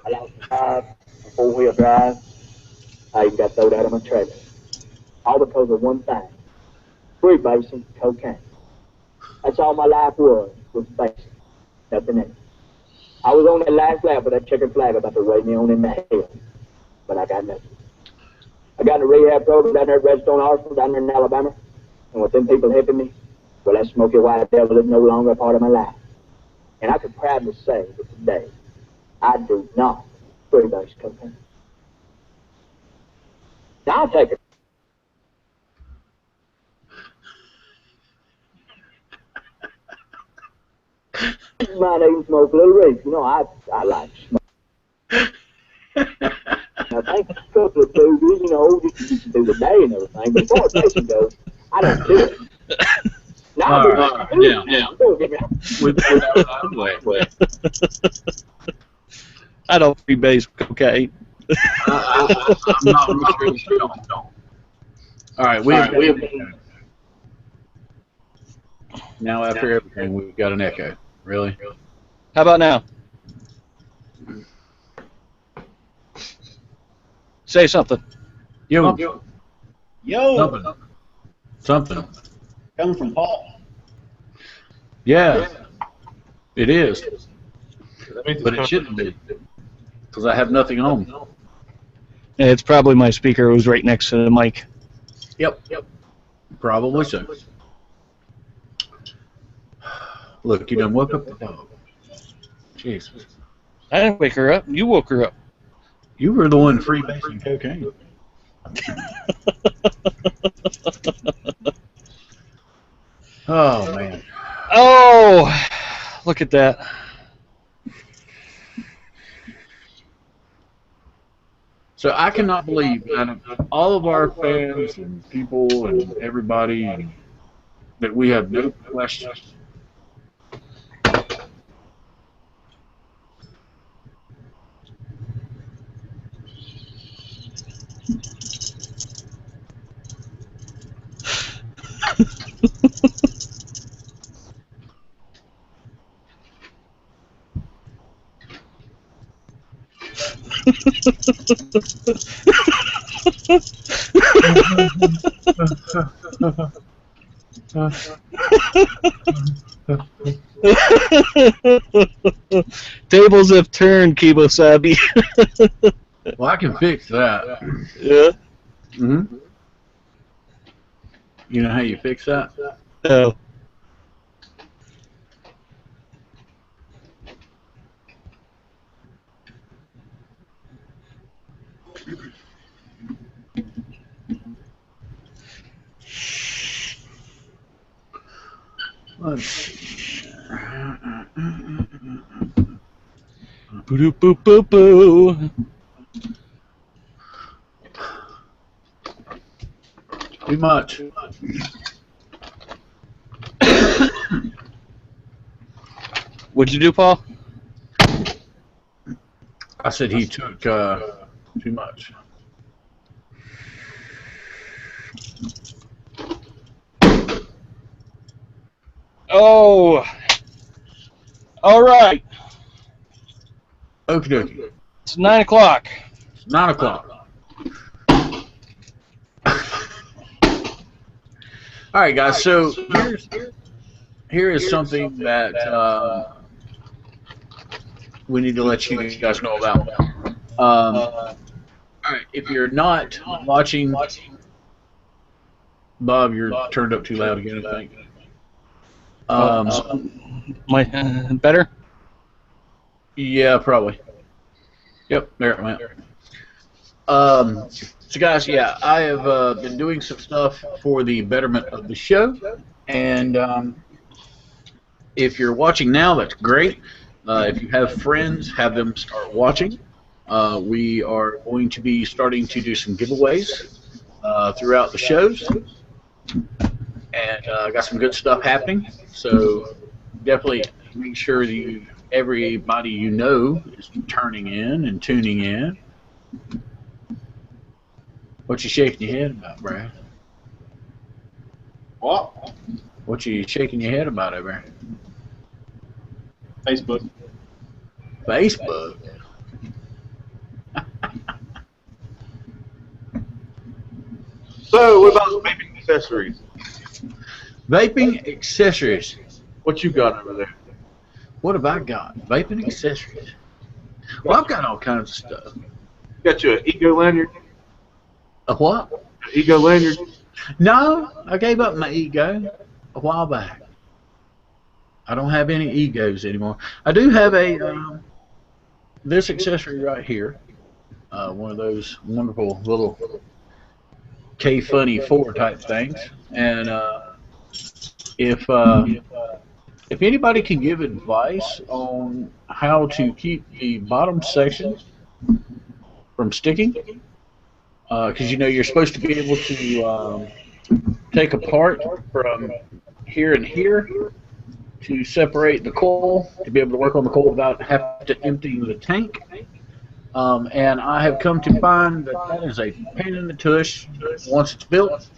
I like to drive a four-wheel drive. I even got thrown out of my trailer. All because of one thing. Freebasing cocaine. That's all my life was basing. Nothing else. I was on that last lap with that checkered flag about to weigh me on in the hell. But I got nothing. I got in a rehab program down there at Redstone Arsenal down there in Alabama. And with them people helping me, well, that smoky white devil is no longer a part of my life. And I can proudly say that today, I do not freebase cocaine. Now I'll take it. Might even smoke a little reef. You know, I like to smoke. Now, thanks a couple of boobies, you know, just to do the day and everything. But as far as racing goes, I don't do it. Now, don't get me Wait. I don't freebase cocaine. I'm not really sure. Don't. All right, we have now after everything, we've got an echo. Really? How about now? Say something. Yo. Something. Coming from Paul. Yeah. It is. But it shouldn't be. Because I have nothing on. It's probably my speaker. It was right next to the mic. Yep. Probably so. Look, you done woke up the dog. Jesus. I didn't wake her up. You woke her up. You were the one freebasing cocaine. Oh, man. Oh, look at that. So I cannot believe that all of our fans and people and everybody that we have no questions. Tables have turned, Kibosabi. Well, I can fix that. Yeah. Mm-hmm. You know how you fix that? Oh. Boo boo boo boo. Too much. What'd you do, Paul? I said he took too much. Oh. All right. Okie dokie. It's 9 o'clock. It's 9 o'clock. All right, guys. So here is something that we need to let you guys know about. All right, if you're not watching, Bob, you're turned up too loud again, I think. Better? Yeah, probably. Yep, there it went. So guys, yeah, I have been doing some stuff for the betterment of the show, and if you're watching now, that's great. If you have friends, have them start watching. We are going to be starting to do some giveaways throughout the shows. and got some good stuff happening. So definitely make sure that everybody you know is turning in and tuning in. What you shaking your head about, Brad? What? What you shaking your head about over there? Facebook. Facebook. So, what about vaping accessories? Vaping accessories. What you got over there? What have I got? Vaping accessories. Well, I've got all kinds of stuff. Got you an ego lanyard? A what? An ego lanyard? No, I gave up my ego a while back. I don't have any egos anymore. I do have a this accessory right here. One of those wonderful little K-Funny 4 type things. And if anybody can give advice on how to keep the bottom section from sticking, because you know you're supposed to be able to take apart from here and here to separate the coil, to be able to work on the coil without having to empty the tank. And I have come to find that that is a pain in the tush once it's built,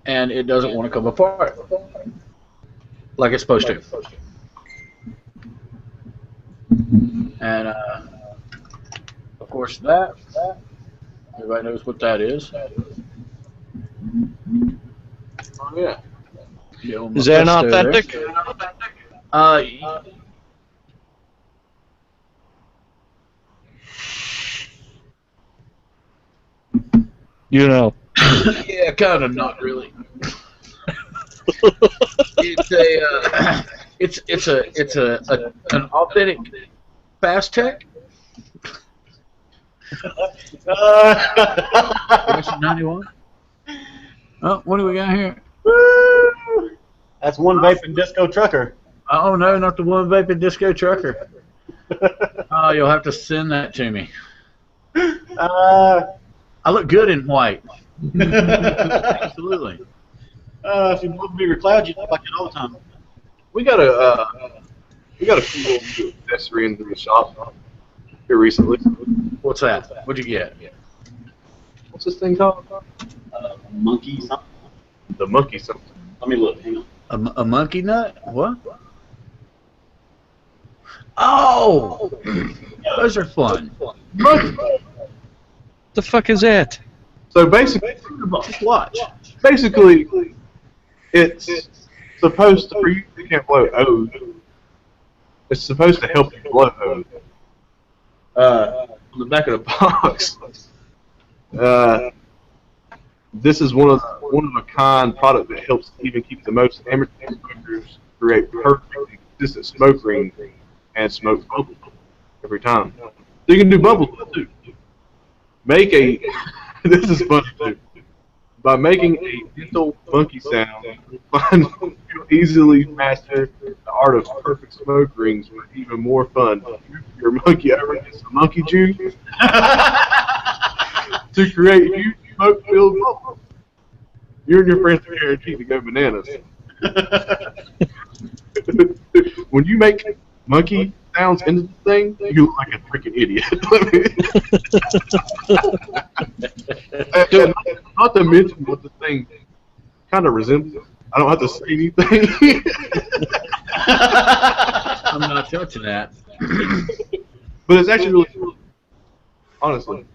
and it doesn't want to come apart like it's supposed to. And of course that, everybody knows what that is. Oh, yeah. Is that an authentic? You know. Yeah, kind of, not really. It's an authentic fast tech. 91. Oh, what do we got here? That's one vaping disco trucker. Oh no, not the one vaping disco trucker. Oh, you'll have to send that to me. I look good in white. Absolutely. If you love bigger cloud, you look like it all the time. We got a cool accessory in the shop here recently. What's that? What'd you get? What's this thing called? Monkey something. The monkey something. Let me look. Hang on. A monkey nut? What? Oh, those are fun. The fuck is that? So basically, Just watch. basically, it's supposed to, for you can't blow O's. It's supposed to help you blow O's. On the back of the box, this is one of a kind product that helps even keep the most amateur smokers create perfect, consistent smoke ring and smoke bubbles every time. So you can do bubbles too. Make a this is funny too. By making a gentle monkey sound, you'll easily master the art of perfect smoke rings for even more fun. Your monkey over gets some monkey juice to create huge smoke-filled bubbles. You and your friends are guaranteed to go bananas. When you make monkey sounds into the thing, you look like a freaking idiot. And not to mention what the thing kind of resembles. I don't have to say anything. I'm not touching that. But it's actually really cool. Honestly.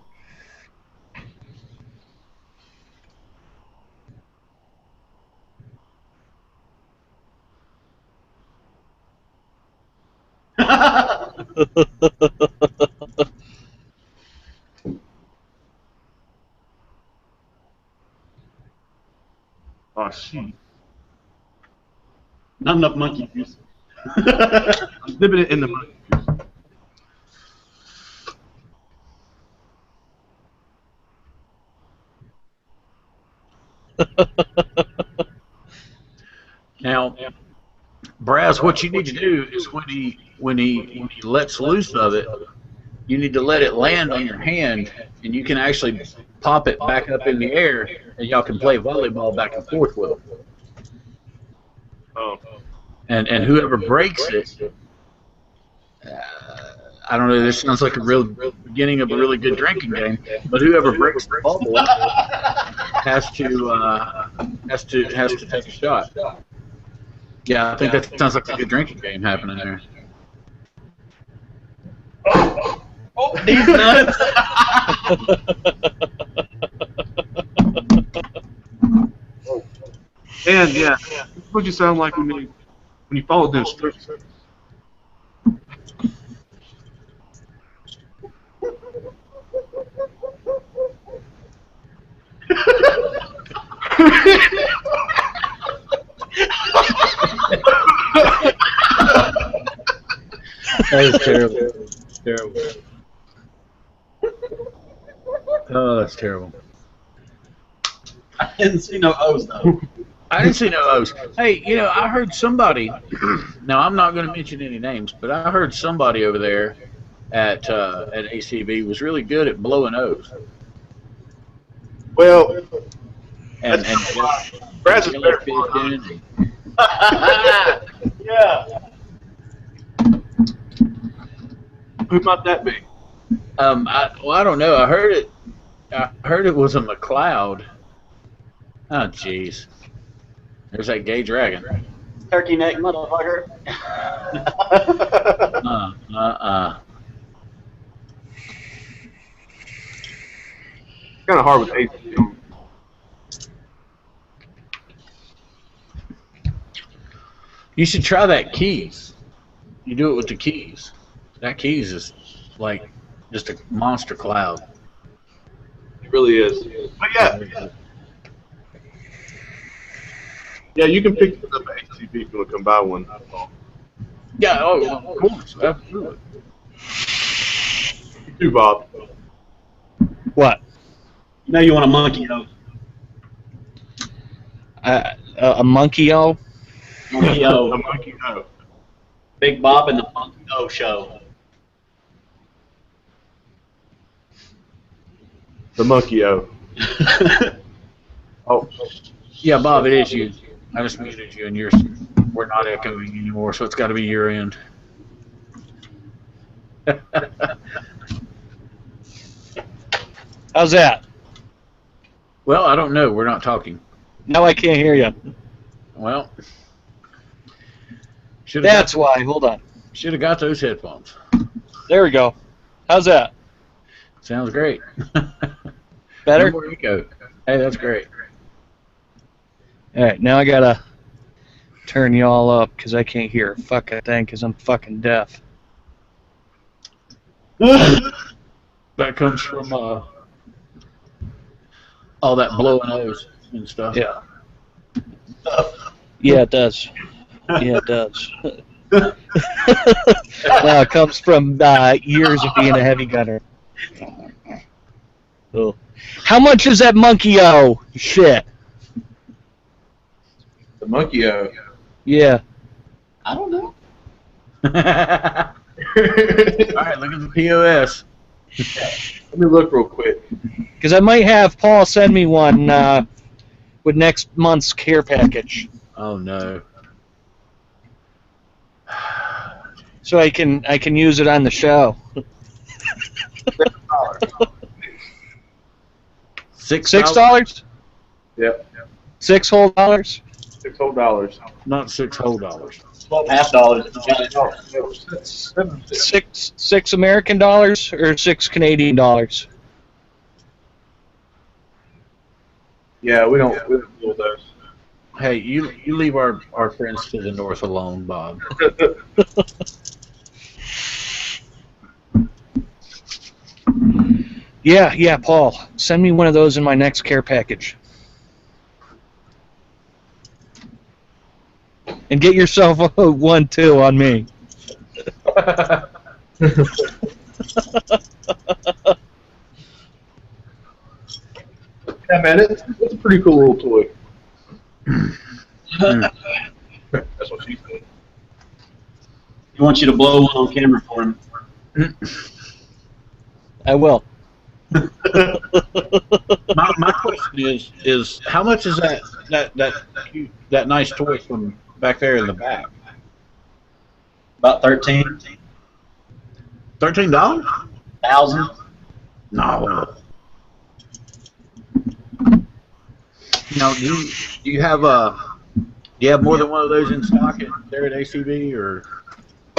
Oh, shit. Not enough monkey juice. I'm dipping it in the monkey juice. Now, Braz, what you need to do is when he lets loose of it, you need to let it land on your hand, and you can actually pop it back up in the air, and y'all can play volleyball back and forth with it. Oh. And whoever breaks it, I don't know. This sounds like a real beginning of a really good drinking game. But whoever breaks the bubble has to take a shot. Yeah, I think that sounds like a good drinking game happening there. Oh, these nuts! And yeah, that's what you sound like when you follow the instructions. That is terrible. Terrible. Oh, that's terrible. I didn't see no O's though. I didn't see no O's. Hey, you know, I heard somebody. Now I'm not going to mention any names, but I heard somebody over there at ACB was really good at blowing O's. Well, And Braz is better. Yeah. Who might that be? I don't know. I heard it was a Mccloud. Oh, jeez. There's that gay dragon. Turkey neck motherfucker. Kind of hard with AC. You should try that keys. You do it with the keys. That keys is like just a monster cloud. It really is. But yeah. Yeah, you can pick it up at ACB if you want to come buy one. Yeah, of course. Absolutely. You too, Bob. What? You know you want a monkey O. A monkey O? Monkey O. A monkey O. Big Bob and the Monkey O show. The monkey O. Oh. Yeah, Bob, it is you. I just muted you, and we're not echoing anymore, so it's got to be your end. How's that? Well, I don't know. We're not talking. Now I can't hear you. Well, That's why. Hold on. Should have got those headphones. There we go. How's that? Sounds great. Better? No more echo. Hey, that's great. All right, now I gotta turn y'all up because I can't hear a fucking thing because I'm fucking deaf. That comes from all that blowing O's and stuff. Yeah. Yeah, it does. Yeah, it does. No, it comes from years of being a heavy gunner. Oh. How much is that monkey O? Shit. The monkey O. Yeah. I don't know. All right, look at the POS. Let me look real quick. Because I might have Paul send me one with next month's care package, Oh no. so I can use it on the show. $6? Yep. $6 whole dollars? $6 whole dollars. Not $6 whole dollars. $12.50. Six American dollars or $6 Canadian dollars? Yeah, we don't deal with those. Hey, you leave our friends to the north alone, Bob. Yeah, Paul. Send me one of those in my next care package. And get yourself one too on me. Yeah, man, it's a pretty cool little toy. That's what she said. He wants you to blow one on camera for him. I will. My question is how much is that nice toy from back there in the back? About 13,000. $13? No. Now, do you have more than one of those in stock there at ACB, or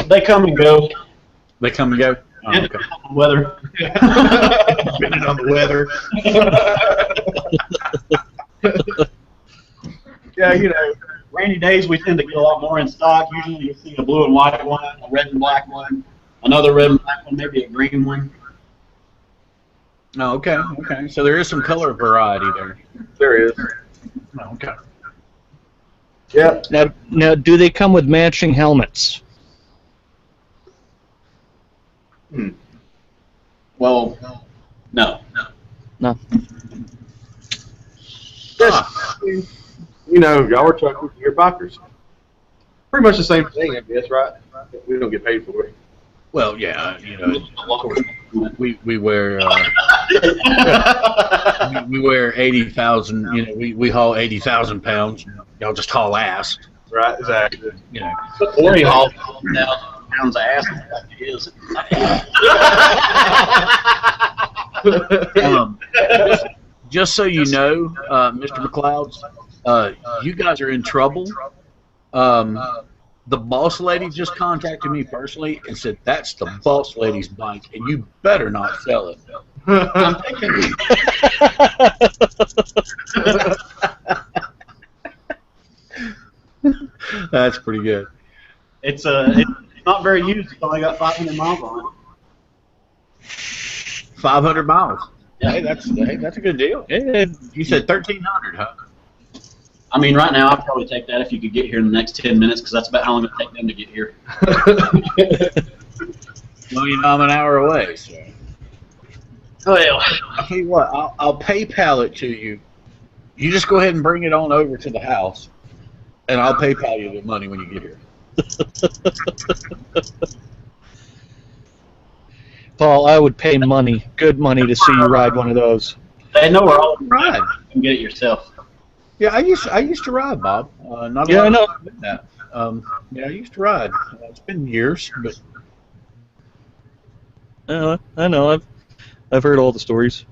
They come and go. they come and go? Oh, okay. Depending on the weather. Depending on the weather. Yeah, you know, rainy days we tend to get a lot more in stock. Usually you see a blue and white one, a red and black one, another red and black one, maybe a green one. Oh, okay. Okay. So there is some color variety there. There is. Oh, okay. Yeah. Now, do they come with matching helmets? Well, no. No. Yes. You know, y'all are truckers, you're bikers. Pretty much the same thing, I guess, right? We don't get paid for it. Well, yeah, you know, of course, we wear we wear 80,000. You know, we haul 80,000 pounds. Y'all just haul ass. Right, exactly. You know. Cory hauls 1,000 pounds of ass like it is. Just so you know, Mr. Mcclouds, you guys are in trouble. The boss lady just contacted me personally and said that's the boss lady's bike, and you better not sell it. I'm thinking. That's pretty good. It's not very used. It's only got 500 miles on it. 500 miles. Yeah. Hey, that's a good deal. You said 1,300, huh? I mean, right now I'd probably take that if you could get here in the next 10 minutes, because that's about how long it take them to get here. Well, you know, I'm an hour away, so. Well, I'll tell you what, I'll PayPal it to you. You just go ahead and bring it on over to the house, and I'll PayPal you the money when you get here. Paul, I would pay money, good money, to see you ride one of those. they know where all Ride. you can get it yourself. Yeah, I used to ride, Bob. Not a Yeah, lot I know. of time that. Yeah, I used to ride. It's been years, but I know. I've heard all the stories.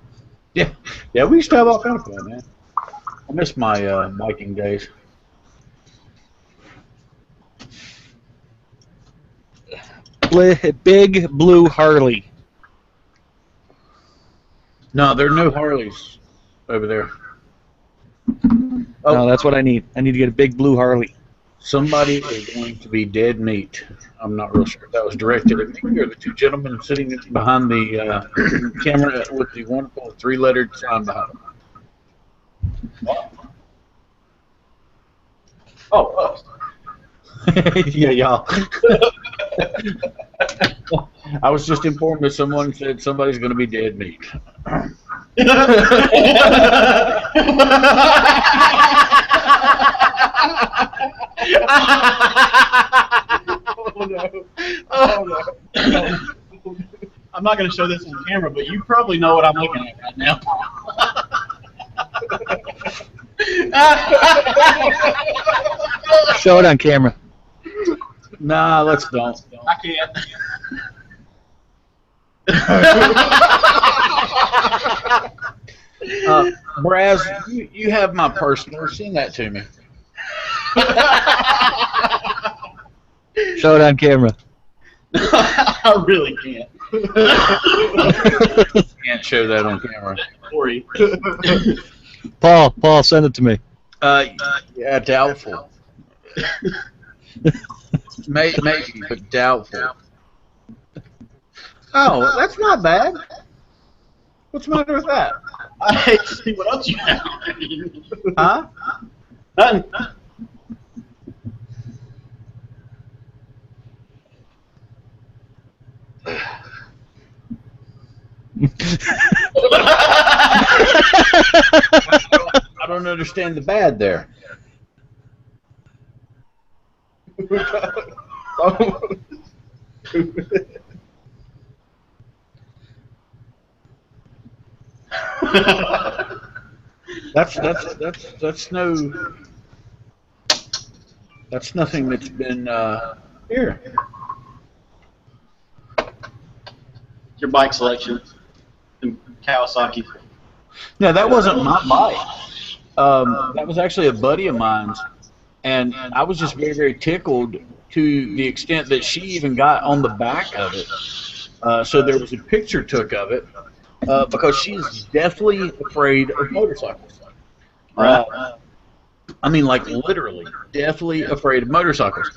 yeah, we used to have all kinds of fun, man. I miss my biking days. Big blue Harley. No, there are no Harleys over there. No, that's what I need. I need to get a big blue Harley. Somebody is going to be dead meat. I'm not real sure if that was directed at me or the two gentlemen sitting behind the camera with the wonderful three-lettered sign behind them. Oh, Yeah, y'all. I was just informed that someone said somebody's going to be dead meat. Oh no! Oh no! I'm not going to show this on camera, but you probably know what I'm looking at right now. Show it on camera. Nah, let's don't. I can't. Braz, you have my personal. Send that to me. Show it on camera. I really can't. Can't show that on camera. Cory. Paul, send it to me. Yeah, doubtful. Maybe, but doubtful. Oh, that's not bad. What's the matter with that? I hate to see what else you have. Huh? Nothing. I don't understand the bad there. That's nothing that's been here. Your bike selection, Kawasaki. No, that wasn't my bike. That was actually a buddy of mine's, and I was just very, very tickled to the extent that she even got on the back of it. So there was a picture took of it because she's deathly afraid of motorcycles. I mean, like literally, deathly afraid of motorcycles.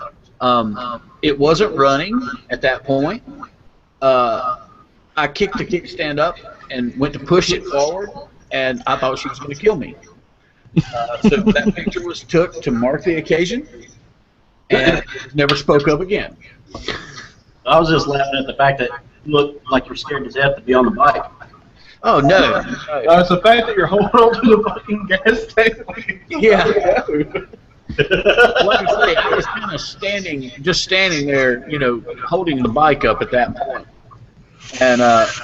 It wasn't running at that point. I kicked the kickstand up and went to push it forward, and I thought she was going to kill me. So that picture was took to mark the occasion, and never spoke up again. I was just laughing at the fact that you looked like you're scared to death to be on the bike. Oh, no. It's the fact that you're holding on to the fucking gas tank. Yeah. Like I say, I was kind of standing there, you know, holding the bike up at that point. And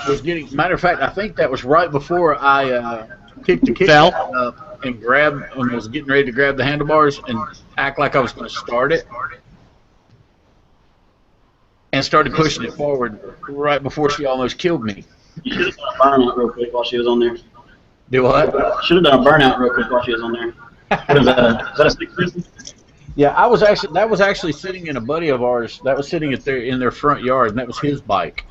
was getting, matter of fact, I think that was right before I kicked the kickstand up and grabbed, and was getting ready to grab the handlebars and act like I was going to start it. And started pushing it forward right before she almost killed me. You should have done a burnout real quick while she was on there. Do what? Should have done a burnout real quick while she was on there. What is that? Is that a stick system? Yeah, that was actually sitting in a buddy of ours. That was sitting in their front yard, and that was his bike.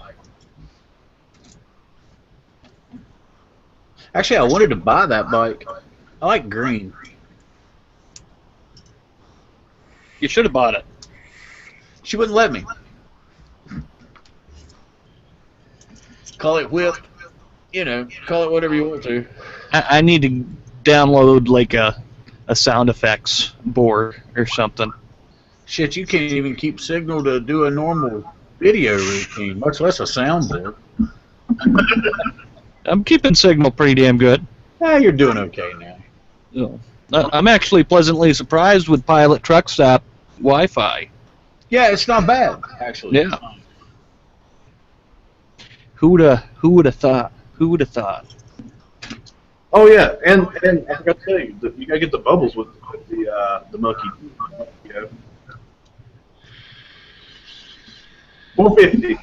Actually, I wanted to buy that bike. I like green. You should have bought it. She wouldn't let me. Call it whipped, you know, call it whatever you want to. I need to download like a sound effects board or something. Shit, you can't even keep signal to do a normal video routine, much less a soundboard. I'm keeping signal pretty damn good. You're doing okay now. I'm actually pleasantly surprised with Pilot Truck Stop Wi-Fi. Yeah, it's not bad, actually. Yeah. Who would have thought? Who would have thought? Oh yeah, and I forgot to tell you, you gotta get the bubbles with the monkey. You know. 450.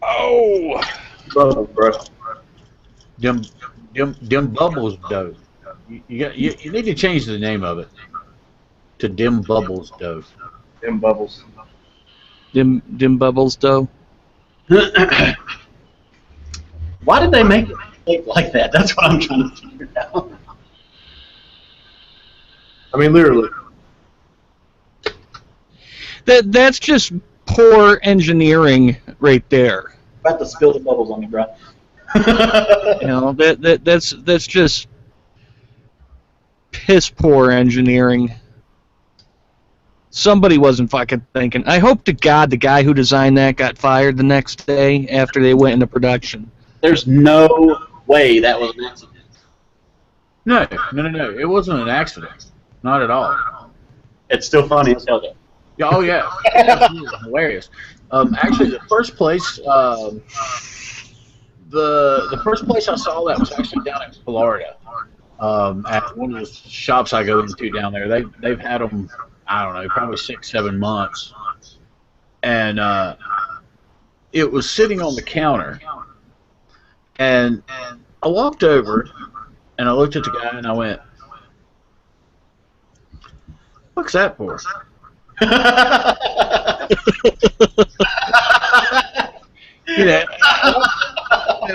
Oh. Bubbles, bro. Dim bubbles, though. You need to change the name of it to Dim Bubbles, though. Dim bubbles. Dim bubbles, though. Why did they make it like that? That's what I'm trying to figure out. I mean, literally. That's just poor engineering right there. About to spill the bubbles on me, bro. You know, that's just piss poor engineering. Somebody wasn't fucking thinking. I hope to God the guy who designed that got fired the next day after they went into production. There's no way that was an accident. No. It wasn't an accident. Not at all. It's still funny as hell, though. Yeah, oh, yeah. Absolutely hilarious. Actually, the first place, the first place I saw that was actually down in Florida. At one of the shops I go into down there. They've had them, I don't know, probably 6-7 months. And it was sitting on the counter. And I walked over, and I looked at the guy, and I went, "What's that for?"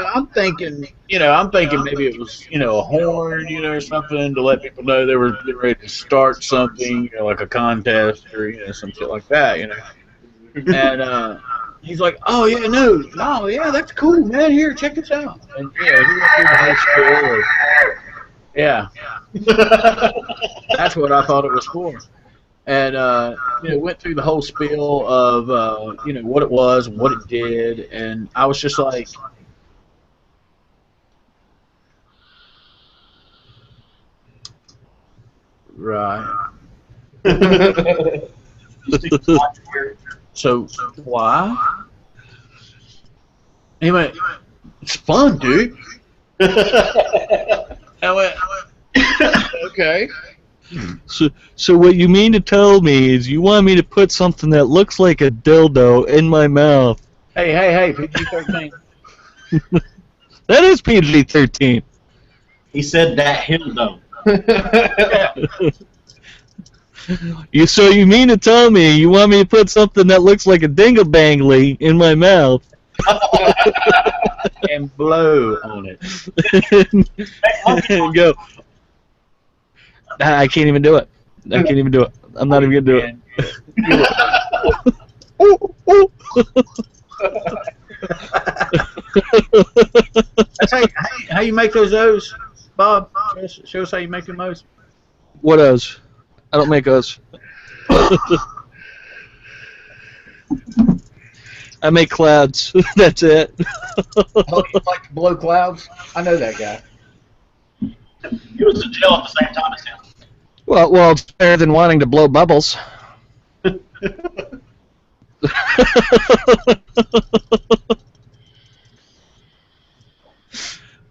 I'm thinking maybe it was, a horn, or something to let people know they were getting ready to start something, like a contest or, some shit like that, And he's like, "Oh yeah, no, yeah, that's cool, man. Here, check this out." And he went through the whole spiel. Yeah, that's what I thought it was for. And went through the whole spiel of what it was, what it did, and I was just like, right. So why? He went, It's fun, dude. Okay. So what you mean to tell me is you want me to put something that looks like a dildo in my mouth? Hey, PG-13. That is PG-13. He said that him though. So you mean to tell me you want me to put something that looks like a dingle-bangly in my mouth? And blow on it. And go. I can't even do it. I can't even do it. I'm not even gonna do it. That's how you make those O's, Bob. Show us how you make them O's. What O's? I don't make O's. I make clouds. That's it. Oh, you like to blow clouds? I know that guy. He was in jail at the same time as him. Well, it's better than wanting to blow bubbles.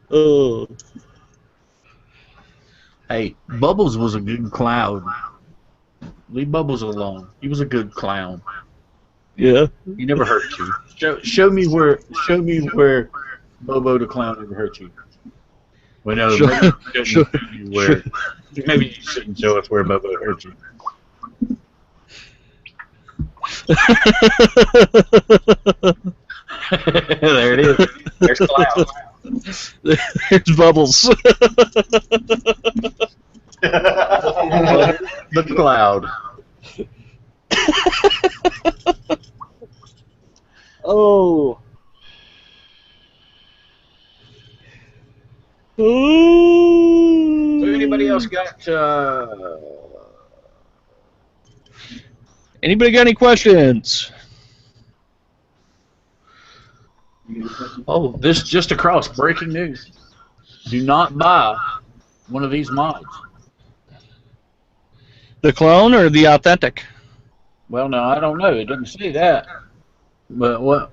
Oh. Hey, Bubbles was a good clown. Leave Bubbles alone. He was a good clown. Yeah. He never hurt you. Show me where Bobo the clown ever hurt you. Well, no, maybe you shouldn't show us where Bobo hurt you. There it is. There's clown. There's Bubbles. The cloud. Oh. So anybody else got? Anybody got any questions? Oh, this just across. Breaking news. Do not buy one of these mods. The clone or the authentic? Well, no, I don't know. It doesn't say that. But what?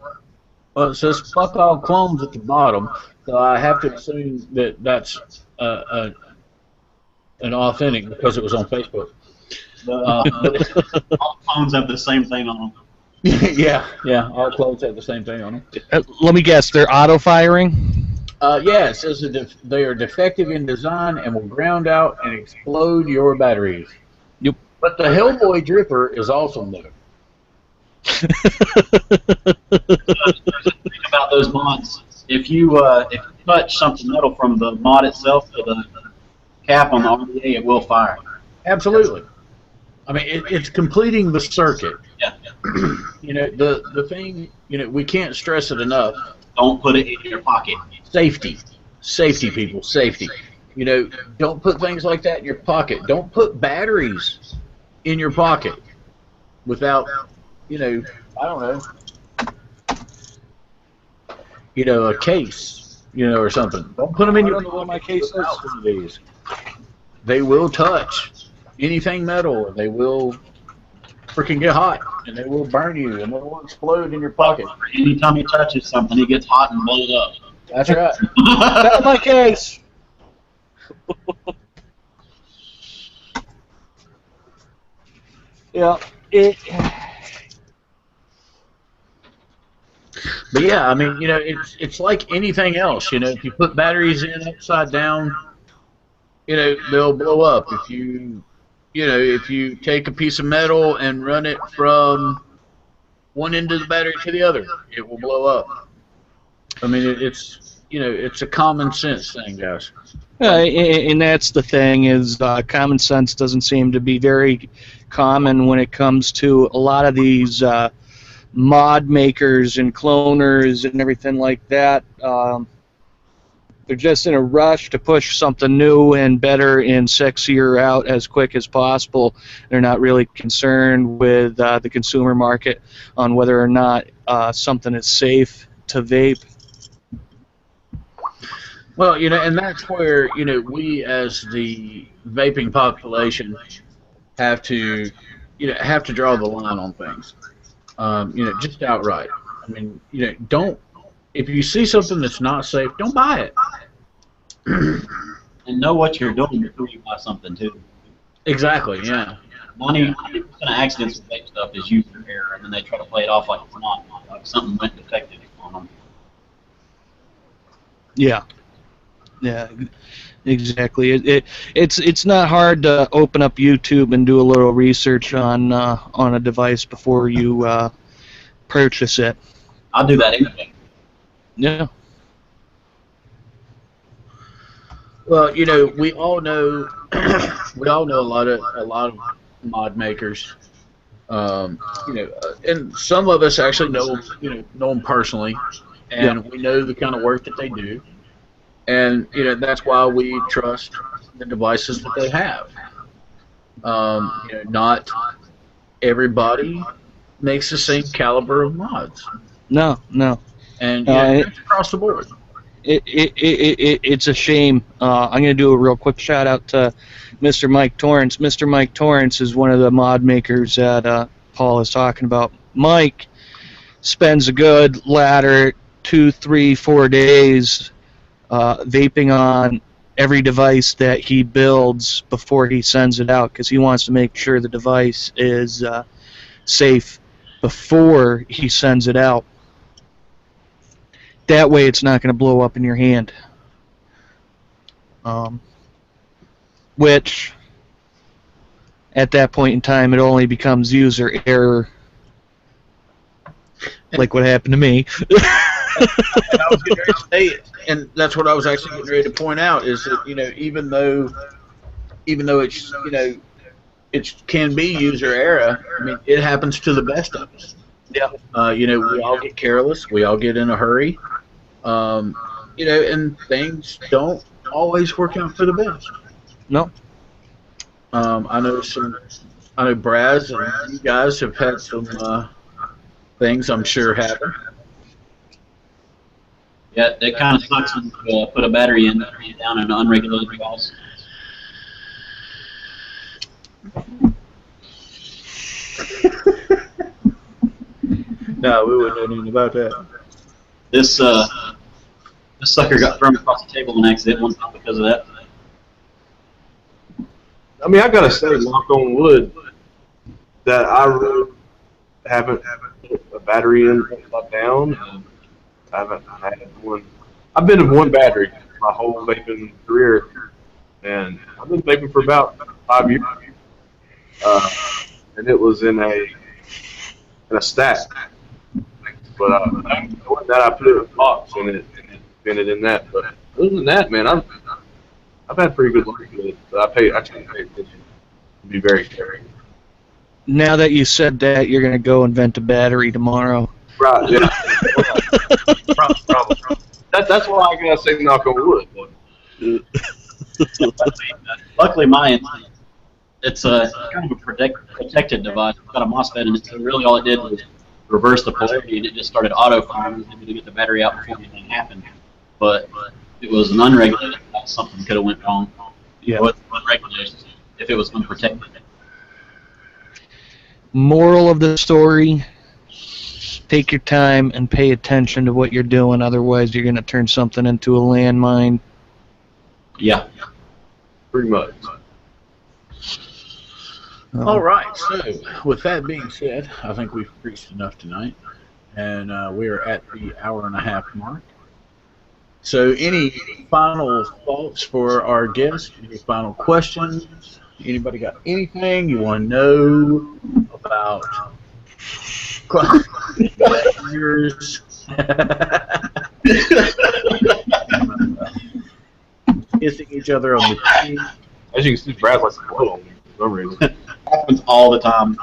Well, it says fuck all clones at the bottom. So I have to assume that that's an authentic because it was on Facebook. All phones have the same thing on them. Yeah, all clones have the same thing on them. Let me guess, they're auto-firing? Yeah, it says that they are defective in design and will ground out and explode your batteries. Yep. But the Hellboy Dripper is awesome, though. Think about those mods. If you touch something metal from the mod itself to the cap on the RDA, it will fire. Absolutely. I mean, it's completing the circuit. Yeah. You know, the thing, you know, we can't stress it enough. Don't put it in your pocket. Safety, people, safety. You know, don't put things like that in your pocket. Don't put batteries in your pocket without, you know, I don't know, you know, a case, you know, or something. Don't put them in your. I don't know what my case is. One of these. They will touch anything metal, and they will freaking get hot, and they will burn you, and they will explode in your pocket. Anytime he touches something, he gets hot and blows up. That's right. That's my case. Yeah. But yeah, I mean, you know, it's like anything else. You know, if you put batteries in upside down, you know, they'll blow up. If you take a piece of metal and run it from one end of the battery to the other, it will blow up. I mean, it's a common sense thing, guys. And that's the thing is common sense doesn't seem to be very common when it comes to a lot of these mod makers and cloners and everything like that. They're just in a rush to push something new and better and sexier out as quick as possible. They're not really concerned with the consumer market on whether or not something is safe to vape. Well, you know, and that's where, you know, we as the vaping population have to draw the line on things. You know, just outright. I mean, you know, if you see something that's not safe, don't buy it. And know what you're doing before you buy something too. Exactly. Yeah. 90% of accidents with vape stuff is user error, and then they try to play it off like it's not, like something went defective on them. Yeah. Yeah. Exactly. It's not hard to open up YouTube and do a little research on a device before you purchase it. I'll do that anyway. Yeah. Well, you know, we all know a lot of mod makers. You know, and some of us actually know them personally, and we know the kind of work that they do, and you know that's why we trust the devices that they have. You know, not everybody makes the same caliber of mods. No. And it's across the board. It's a shame. I'm going to do a real quick shout out to Mr. Mike Torrance. Mr. Mike Torrance is one of the mod makers that Paul is talking about. Mike spends a good latter 2, 3, 4 days vaping on every device that he builds before he sends it out because he wants to make sure the device is safe before he sends it out. That way it's not going to blow up in your hand. Which, at that point in time, it only becomes user error. Like what happened to me. And I was getting ready to say, and that's what I was actually getting ready to point out, is that, you know, even though it's, you know, it can be user error, I mean, it happens to the best of us. Yeah. You know, we all get careless. We all get in a hurry. You know, and things don't always work out for the best. No. I know Braz and you guys have had some things I'm sure happen. Yeah, it kind of sucks when you put a battery in down in an unregulated device. No, we wouldn't know anything about that. This sucker got thrown across the table in an accident one time because of that. I mean, I gotta say, knock on wood, that I really haven't put a battery in down. I haven't had one. I've been in one battery my whole vaping career, and I've been vaping for about 5 years. And it was in a stack. But that I put it in a box and it vented in that. But other than that, man, I've had pretty good luck with it. I try to pay attention. Be very careful. Now that you said that, you're going to go invent a battery tomorrow. Right, yeah. Probably. That's why I gotta say knock on wood. Luckily, mine, it's a kind of a protected device. It's got a MOSFET in it, so really all it did was reverse the polarity, and it just started auto-firing to get the battery out before anything happened. But it was an unregulated device. Something could have went wrong. Yeah. With unregulated, if it was unprotected. Moral of the story, take your time and pay attention to what you're doing, otherwise you're going to turn something into a landmine. Yeah. Pretty much. All right, so with that being said, I think we've preached enough tonight, and we are at the hour-and-a-half mark. So any final thoughts for our guest? Any final questions? Anybody got anything you want to know about yours? Kissing each other on the cheek. As you can see, Braz likes to blow on me for some reason. Happens all the time.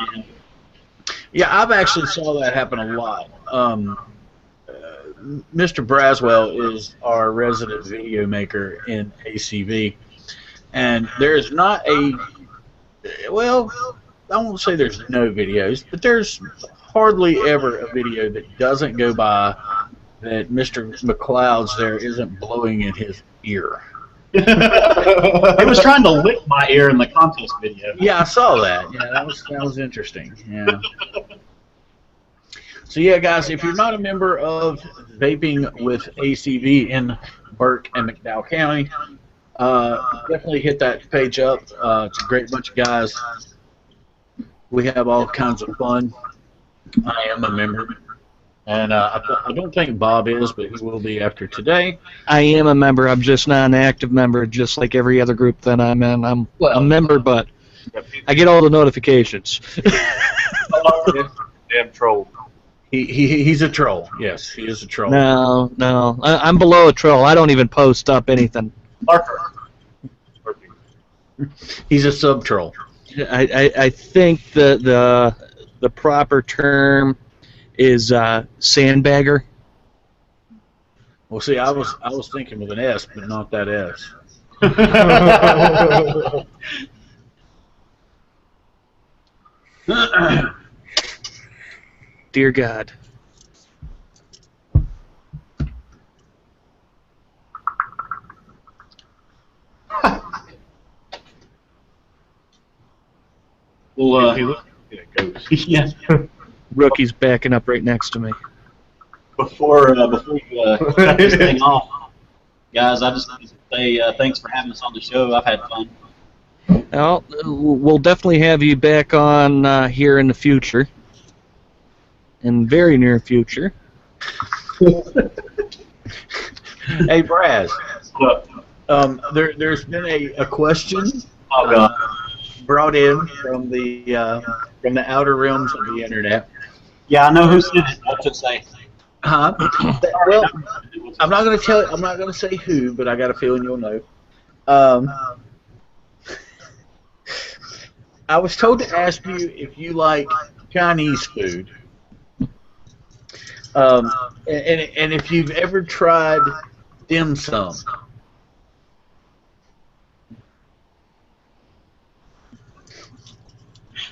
Yeah, I've actually saw that happen a lot. Mr. Braswell is our resident video maker in ACV, and there's not well, I won't say there's no videos, but there's hardly ever a video that doesn't go by that Mr. Mcclouds there isn't blowing in his ear. He was trying to lick my ear in the contest video. Yeah, I saw that. Yeah, that was interesting. Yeah. So yeah, guys, if you're not a member of Vaping with ACV in Burke and McDowell County, definitely hit that page up. It's a great bunch of guys. We have all kinds of fun. I am a member, and I don't think Bob is, but he will be after today. I am a member. I'm just not an active member, just like every other group that I'm in. I'm a member, but I get all the notifications. Damn troll. He's a troll. Yes, he is a troll. No. I'm below a troll. I don't even post up anything. He's a sub troll. I think the proper term is sandbagger. Well, see, I was thinking with an S, but not that S. Dear God. Well, yeah. Rookie's backing up right next to me. Before we cut this thing off, guys, I just want to say thanks for having us on the show. I've had fun. Well, we'll definitely have you back on here in the future. In very near future. Hey, Braz. There's been a question brought in from the outer realms of the internet. Yeah, I know who sent it. What's it say? Huh? Well, I'm not going to tell. I'm not going to say who, but I got a feeling you'll know. I was told to ask you if you like Chinese food, and if you've ever tried dim sum.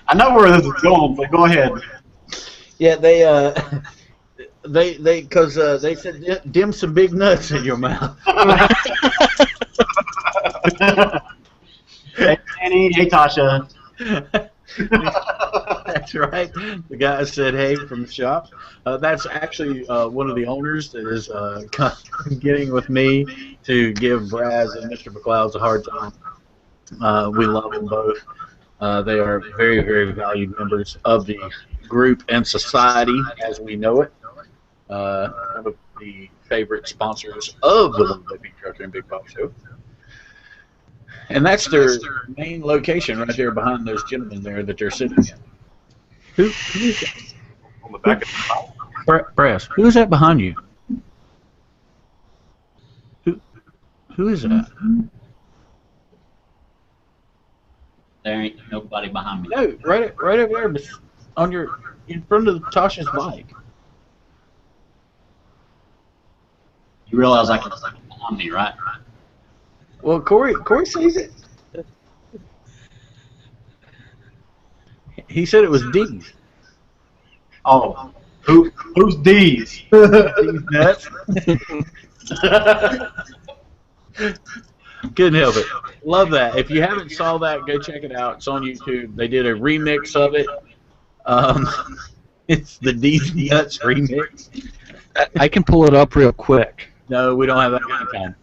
I know where this is going, but go ahead. Yeah, because they said dim some big nuts in your mouth. Hey, Annie. Hey, Tasha. That's right. The guy said, "Hey," from the shop. That's actually one of the owners that is getting with me to give Braz and Mr. Mcclouds a hard time. We love them both. They are very, very valued members of the group and society as we know it. One of the favorite sponsors of the 1vapingtrucker and Big Bob Show. And that's their main location right there behind those gentlemen there that they're sitting in. Who is that? On the back of the Brass, who is that behind you? Who is that? There ain't nobody behind me. No, right over there, in front of Tasha's bike. You realize I can see behind me, right? Well, Cory sees it. He said it was D's. Oh, who's D's? D's nuts. Couldn't help it. Love that. If you haven't saw that, go check it out. It's on YouTube. They did a remix of it. It's the D's Nuts remix. I can pull it up real quick. No, we don't have that kind of time.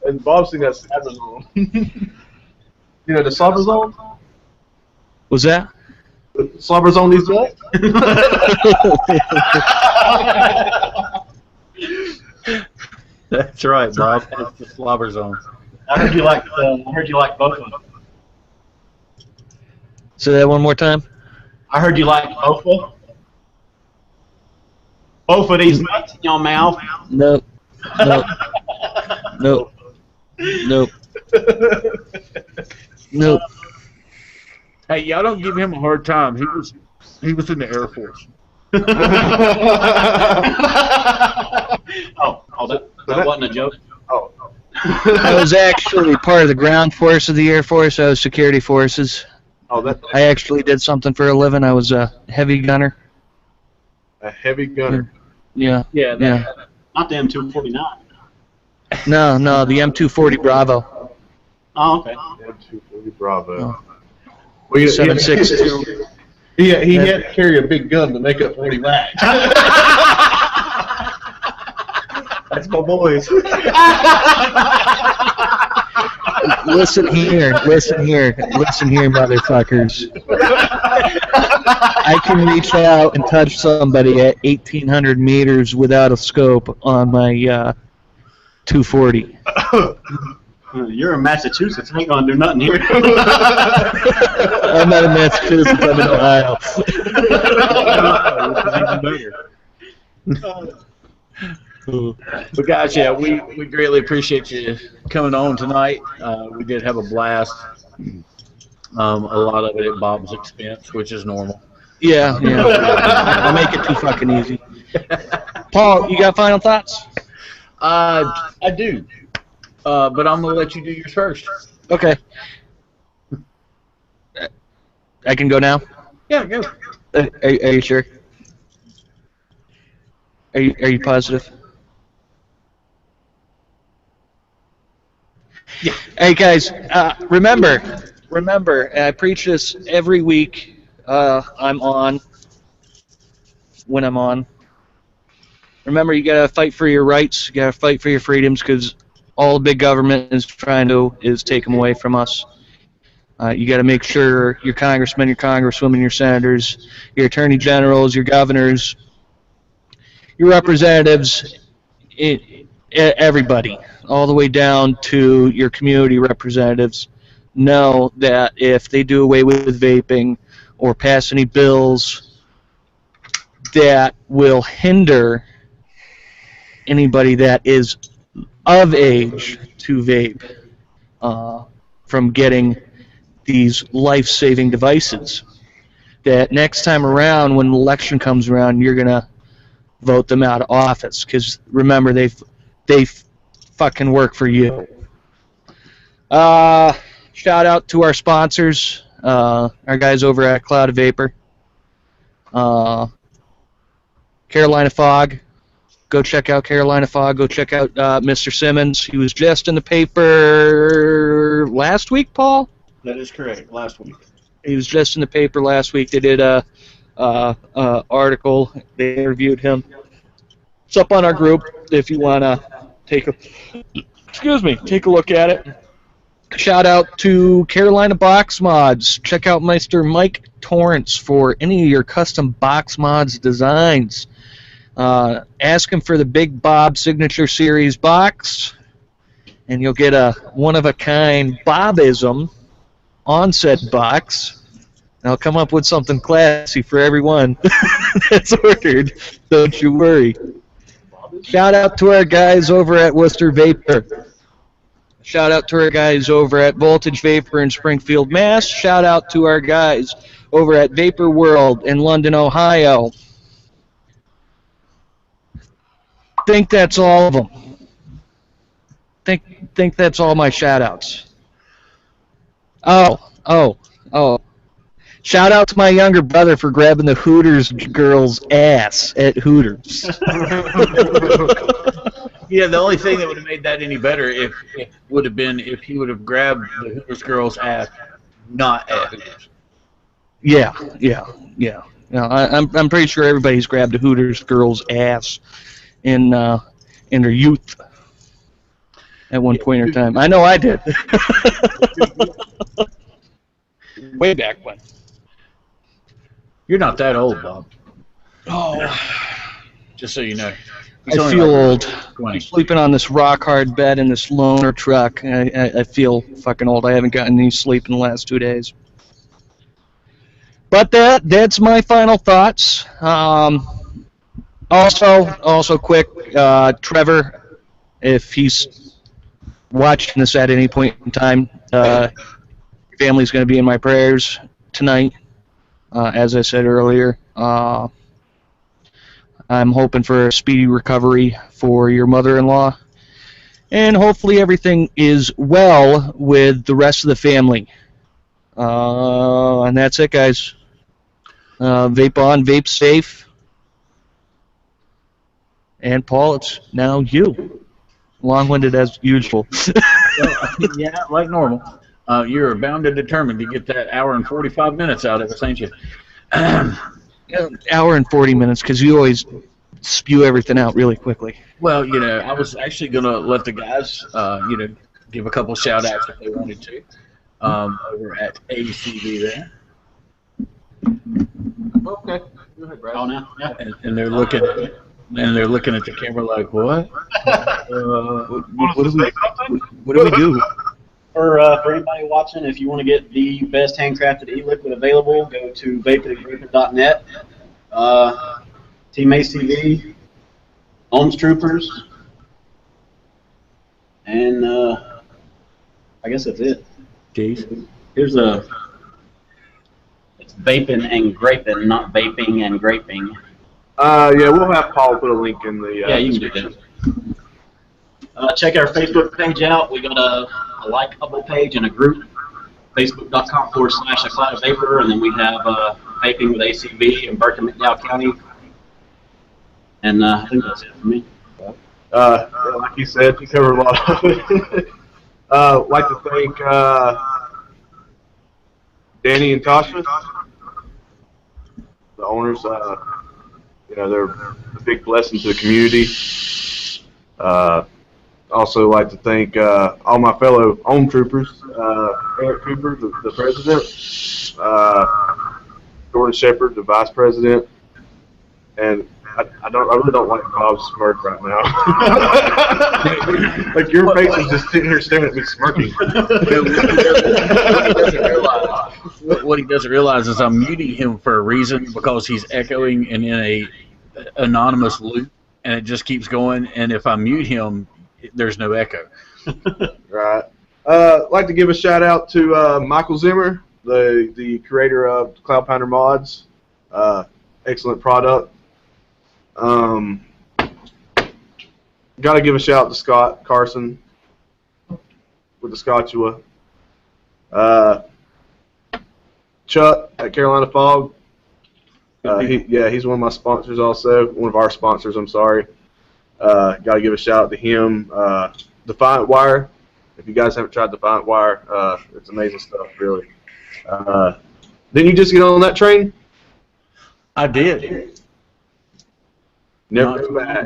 And Bob's seen that Slobber Zone. You know the Slobber Zone? Was that? Slobber Zone these nuts? That's right, Bob. That's the Slobber Zone. I heard you like both of them. Say that one more time. I heard you like both of them. Both of these nuts in your mouth. Nope. Nope. Hey, y'all don't give him a hard time. He was in the Air Force. That wasn't a joke. Oh. I was actually part of the ground force of the Air Force. I was security forces. Oh, I actually did something for a living. I was a heavy gunner. A heavy gunner. Yeah. Not the M249. No, the M240 Bravo. Oh, okay. M240 Bravo. Oh. 7.62. He had to carry a big gun to make up for what he lacked. That's my boys. Listen here, motherfuckers. I can reach out and touch somebody at 1,800 meters without a scope on my 240. You're in Massachusetts. I ain't gonna do nothing here. I'm not in Massachusetts. I'm in Ohio. But guys, yeah, we greatly appreciate you coming on tonight. We did have a blast. A lot of it at Bob's expense, which is normal. Yeah. I make it too fucking easy. Paul, you got final thoughts? I do. But I'm going to let you do yours first. Okay. I can go now? Yeah, go. Are you sure? Are you positive? Yeah. Hey guys, remember, and I preach this every week. I'm on. When I'm on. Remember, you gotta fight for your rights. You gotta fight for your freedoms, because all the big government is trying to is take them away from us. You got to make sure your congressmen, your congresswomen, your senators, your attorney generals, your governors, your representatives, everybody, all the way down to your community representatives, know that if they do away with vaping or pass any bills that will hinder anybody that is of age to vape from getting these life-saving devices, that next time around when the election comes around, you're going to vote them out of office, because remember, they fucking work for you. Shout out to our sponsors, our guys over at Cloud of Vapor, Carolina Fog. Go check out Carolina Fog. Go check out Mr. Simmons. He was just in the paper last week, Paul? That is correct. Last week. He was just in the paper last week. They did a article. They interviewed him. It's up on our group if you want to take a look at it. Shout out to Carolina Box Mods. Check out Mr. Mike Torrance for any of your custom box mods designs. Ask him for the Big Bob Signature Series box, and you'll get a one-of-a-kind Bobism on said box. And I'll come up with something classy for everyone that's ordered. Don't you worry. Shout out to our guys over at Worcester Vapor. Shout out to our guys over at Voltage Vapor in Springfield, Mass. Shout out to our guys over at Vapor World in London, Ohio. Think that's all of them. Think that's all my shout-outs. Oh. Shout out to my younger brother for grabbing the Hooters girl's ass at Hooters. Yeah, the only thing that would have made that any better would have been if he would have grabbed the Hooters girl's ass, not at Hooters. Yeah. I'm pretty sure everybody's grabbed a Hooters girl's ass in their youth at one point in time. I know I did. Way back when. You're not that old, Bob. Oh. Just so you know. I feel old. 20. I'm sleeping on this rock-hard bed in this loaner truck. I feel fucking old. I haven't gotten any sleep in the last 2 days. But that's my final thoughts. Also quick, Trevor, if he's watching this at any point in time, your family's going to be in my prayers tonight. As I said earlier, I'm hoping for a speedy recovery for your mother-in-law, and hopefully everything is well with the rest of the family. And that's it, guys. Vape on, vape safe. And Paul, it's now you. Long-winded as usual. Yeah, like normal. You're bound and determined to get that hour and 45 minutes out of us, ain't you? Hour and 40 minutes, because you always spew everything out really quickly. Well, I was actually going to let the guys, give a couple shout-outs if they wanted to, over at E-cig there. Okay. Go ahead, Braz. Oh, now? Yeah. And they're looking at the camera like, what? What do we do? For anybody watching, if you want to get the best handcrafted e-liquid available, go to vapingtrucker.net. Team ACV, Ohm Troopers, and I guess that's it. Jeez. Here's it's vaping and graping, not vaping and graping. Yeah, we'll have Paul put a link in the. Yeah, you can do that. Check our Facebook page out. We got a likeable page and a group, facebook.com/acloudofvapor, and then we have vaping with ACV in Burke and McDowell County. And I think that's it for me. Like you said, you covered a lot of it. Like to thank Danny and Tasha, the owners. They're a big blessing to the community. Also like to thank all my fellow Ohm Troopers, Eric Cooper, the president, Jordan Shepard, the vice president, and I really don't like Bob's smirk right now. Like your face is just sitting here staring at me smirking. What he doesn't realize is I'm muting him for a reason, because he's echoing and in a anonymous loop, and it just keeps going. And if I mute him, there's no echo. Right. I'd like to give a shout out to Michael Zimmer, the creator of Cloud Pounder Mods. Excellent product. Got to give a shout out to Scott Carson with the Scotchua. Chuck at Carolina Fog. He's one of my sponsors also. One of our sponsors, I'm sorry. Got to give a shout out to him. Defiant Wire. If you guys haven't tried Defiant Wire, it's amazing stuff, really. Didn't you just get on that train? I did. Never go back.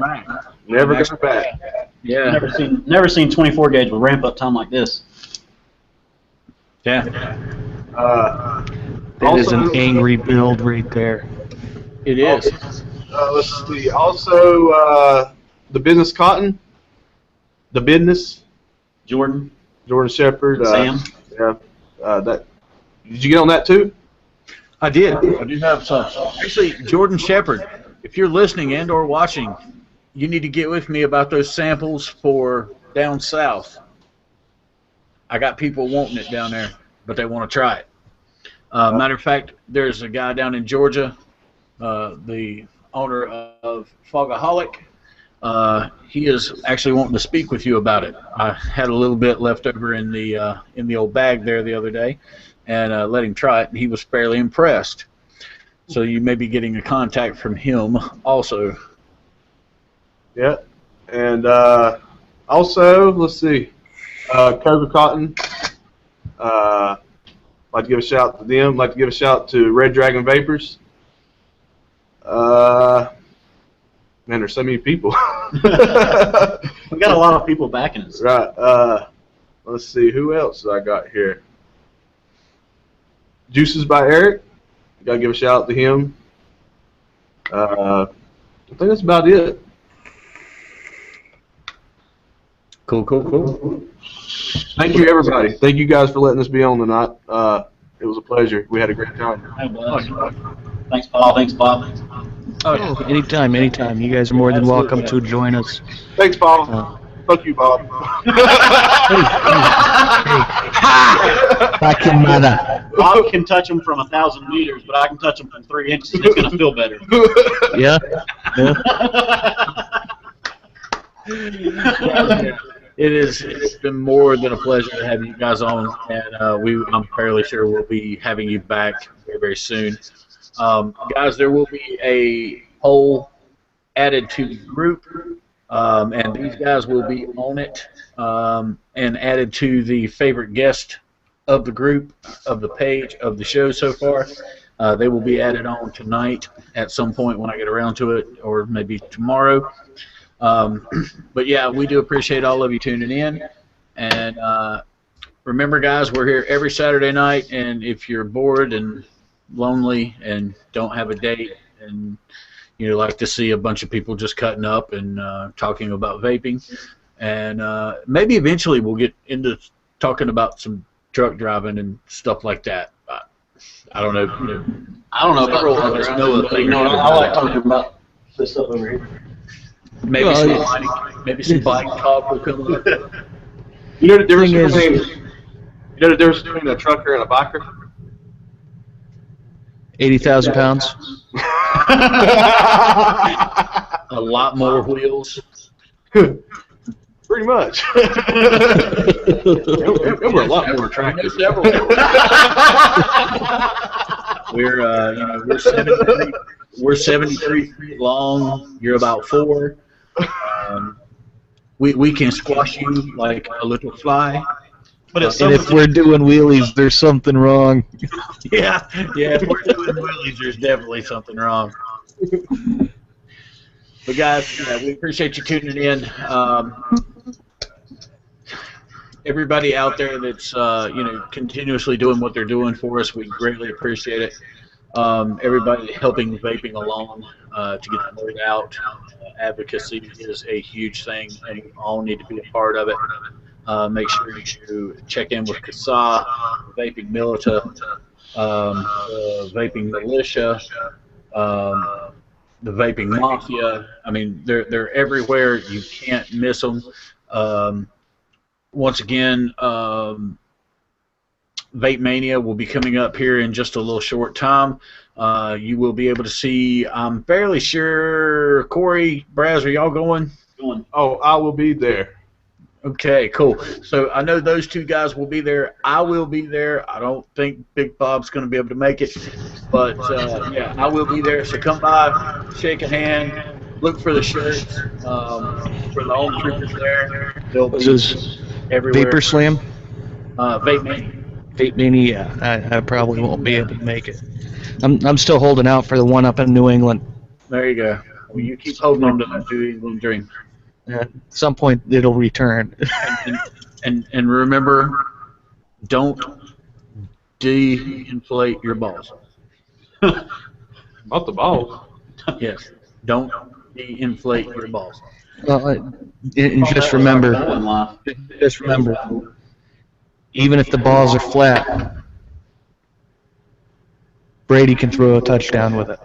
Never go back. Yeah. Never seen 24 gauge with ramp up time like this. Yeah. That is an angry build right there. It is. Let's see. Also, the business cotton. The business. Jordan Shepard. Sam. Yeah. Did you get on that too? I did. I do have some. Actually, Jordan Shepard, if you're listening and or watching, you need to get with me about those samples for down south. I got people wanting it down there, but they want to try it. Matter of fact, there's a guy down in Georgia, the owner of Fogaholic. He is actually wanting to speak with you about it. I had a little bit left over in the old bag there the other day, and let him try it, and he was fairly impressed. So you may be getting a contact from him also. Yeah, and also, let's see, Cobra Cotton. Like to give a shout out to them. Like to give a shout out to Red Dragon Vapors. Man, there's so many people. We got a lot of people backing us. Right. Let's see, who else I got here? Juices by Eric. Gotta give a shout out to him. I think that's about it. Cool. Thank you, everybody. Thank you guys for letting us be on tonight. It was a pleasure. We had a great time. Thanks, Paul. Thanks, Bob. Oh, anytime. You guys are more than welcome to join us. Thanks, Paul. Fuck you, Bob. Fuck your mother. Bob can touch them from 1,000 meters, but I can touch them from 3 inches, and it's going to feel better. Yeah. It's been more than a pleasure to have you guys on, and I'm fairly sure we'll be having you back very, very soon. Guys, there will be a poll added to the group, and these guys will be on it and added to the favorite guest of the group, of the page, of the show so far. They will be added on tonight at some point when I get around to it, or maybe tomorrow. But yeah, we do appreciate all of you tuning in. And remember, guys, we're here every Saturday night. And if you're bored and lonely and don't have a date and you like to see a bunch of people just cutting up and talking about vaping, and maybe eventually we'll get into talking about some truck driving and stuff like that. I don't know. I don't know Several about of us know a thing. I like talking about this stuff over here. Maybe some bike talk will come up. You know the difference between a trucker and a biker? 80,000 pounds. A lot more wheels. Pretty much. They were a lot more attractive. We're 73 feet long. You're about 4. We can squash you like a little fly. But it's And if we're doing wheelies, there's something wrong. Yeah. If we're doing wheelies, there's definitely something wrong. But guys, we appreciate you tuning in. Everybody out there that's continuously doing what they're doing for us, we greatly appreciate it. Everybody helping vaping along to get the word out. Advocacy is a huge thing, and you all need to be a part of it. Make sure you check in with CASA, Vaping Milita, Vaping Militia, the Vaping Mafia. I mean, they're everywhere. You can't miss them. Once again, Vape Mania will be coming up here in just a little short time. You will be able to see, I'm fairly sure, Cory, Braz, are y'all going? Oh, I will be there. Okay, cool. So I know those two guys will be there. I will be there. I don't think Big Bob's going to be able to make it. But, yeah, I will be there. So come by, shake a hand, look for the shirts, for the Ohm Troopers there. They'll be everywhere. Vapor Slam? Vape Mania. Vape Mania, yeah. I probably won't be able to make it. I'm still holding out for the one up in New England. There you go. Well, you keep holding on to that New England dream. At some point, it'll return. and remember, don't de-inflate your balls. Not the balls. Yes, don't de-inflate your balls. Well, and just remember, even if the balls are flat, Brady can throw a touchdown with it.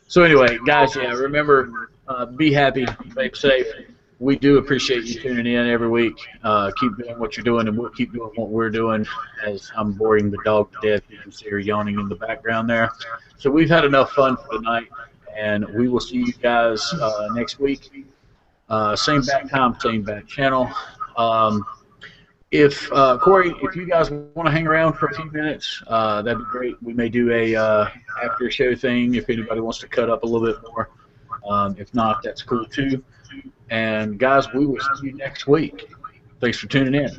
So anyway, guys, yeah, remember, be happy, vape safe. We do appreciate you tuning in every week. Keep doing what you're doing, and we'll keep doing what we're doing. As I'm boring the dog to death, you can see her yawning in the background there. So we've had enough fun for tonight, and we will see you guys next week. Same back time, same back channel. If Cory, if you guys want to hang around for a few minutes, that'd be great. We may do a after show thing if anybody wants to cut up a little bit more. If not, that's cool too. And guys, we will see you next week. Thanks for tuning in.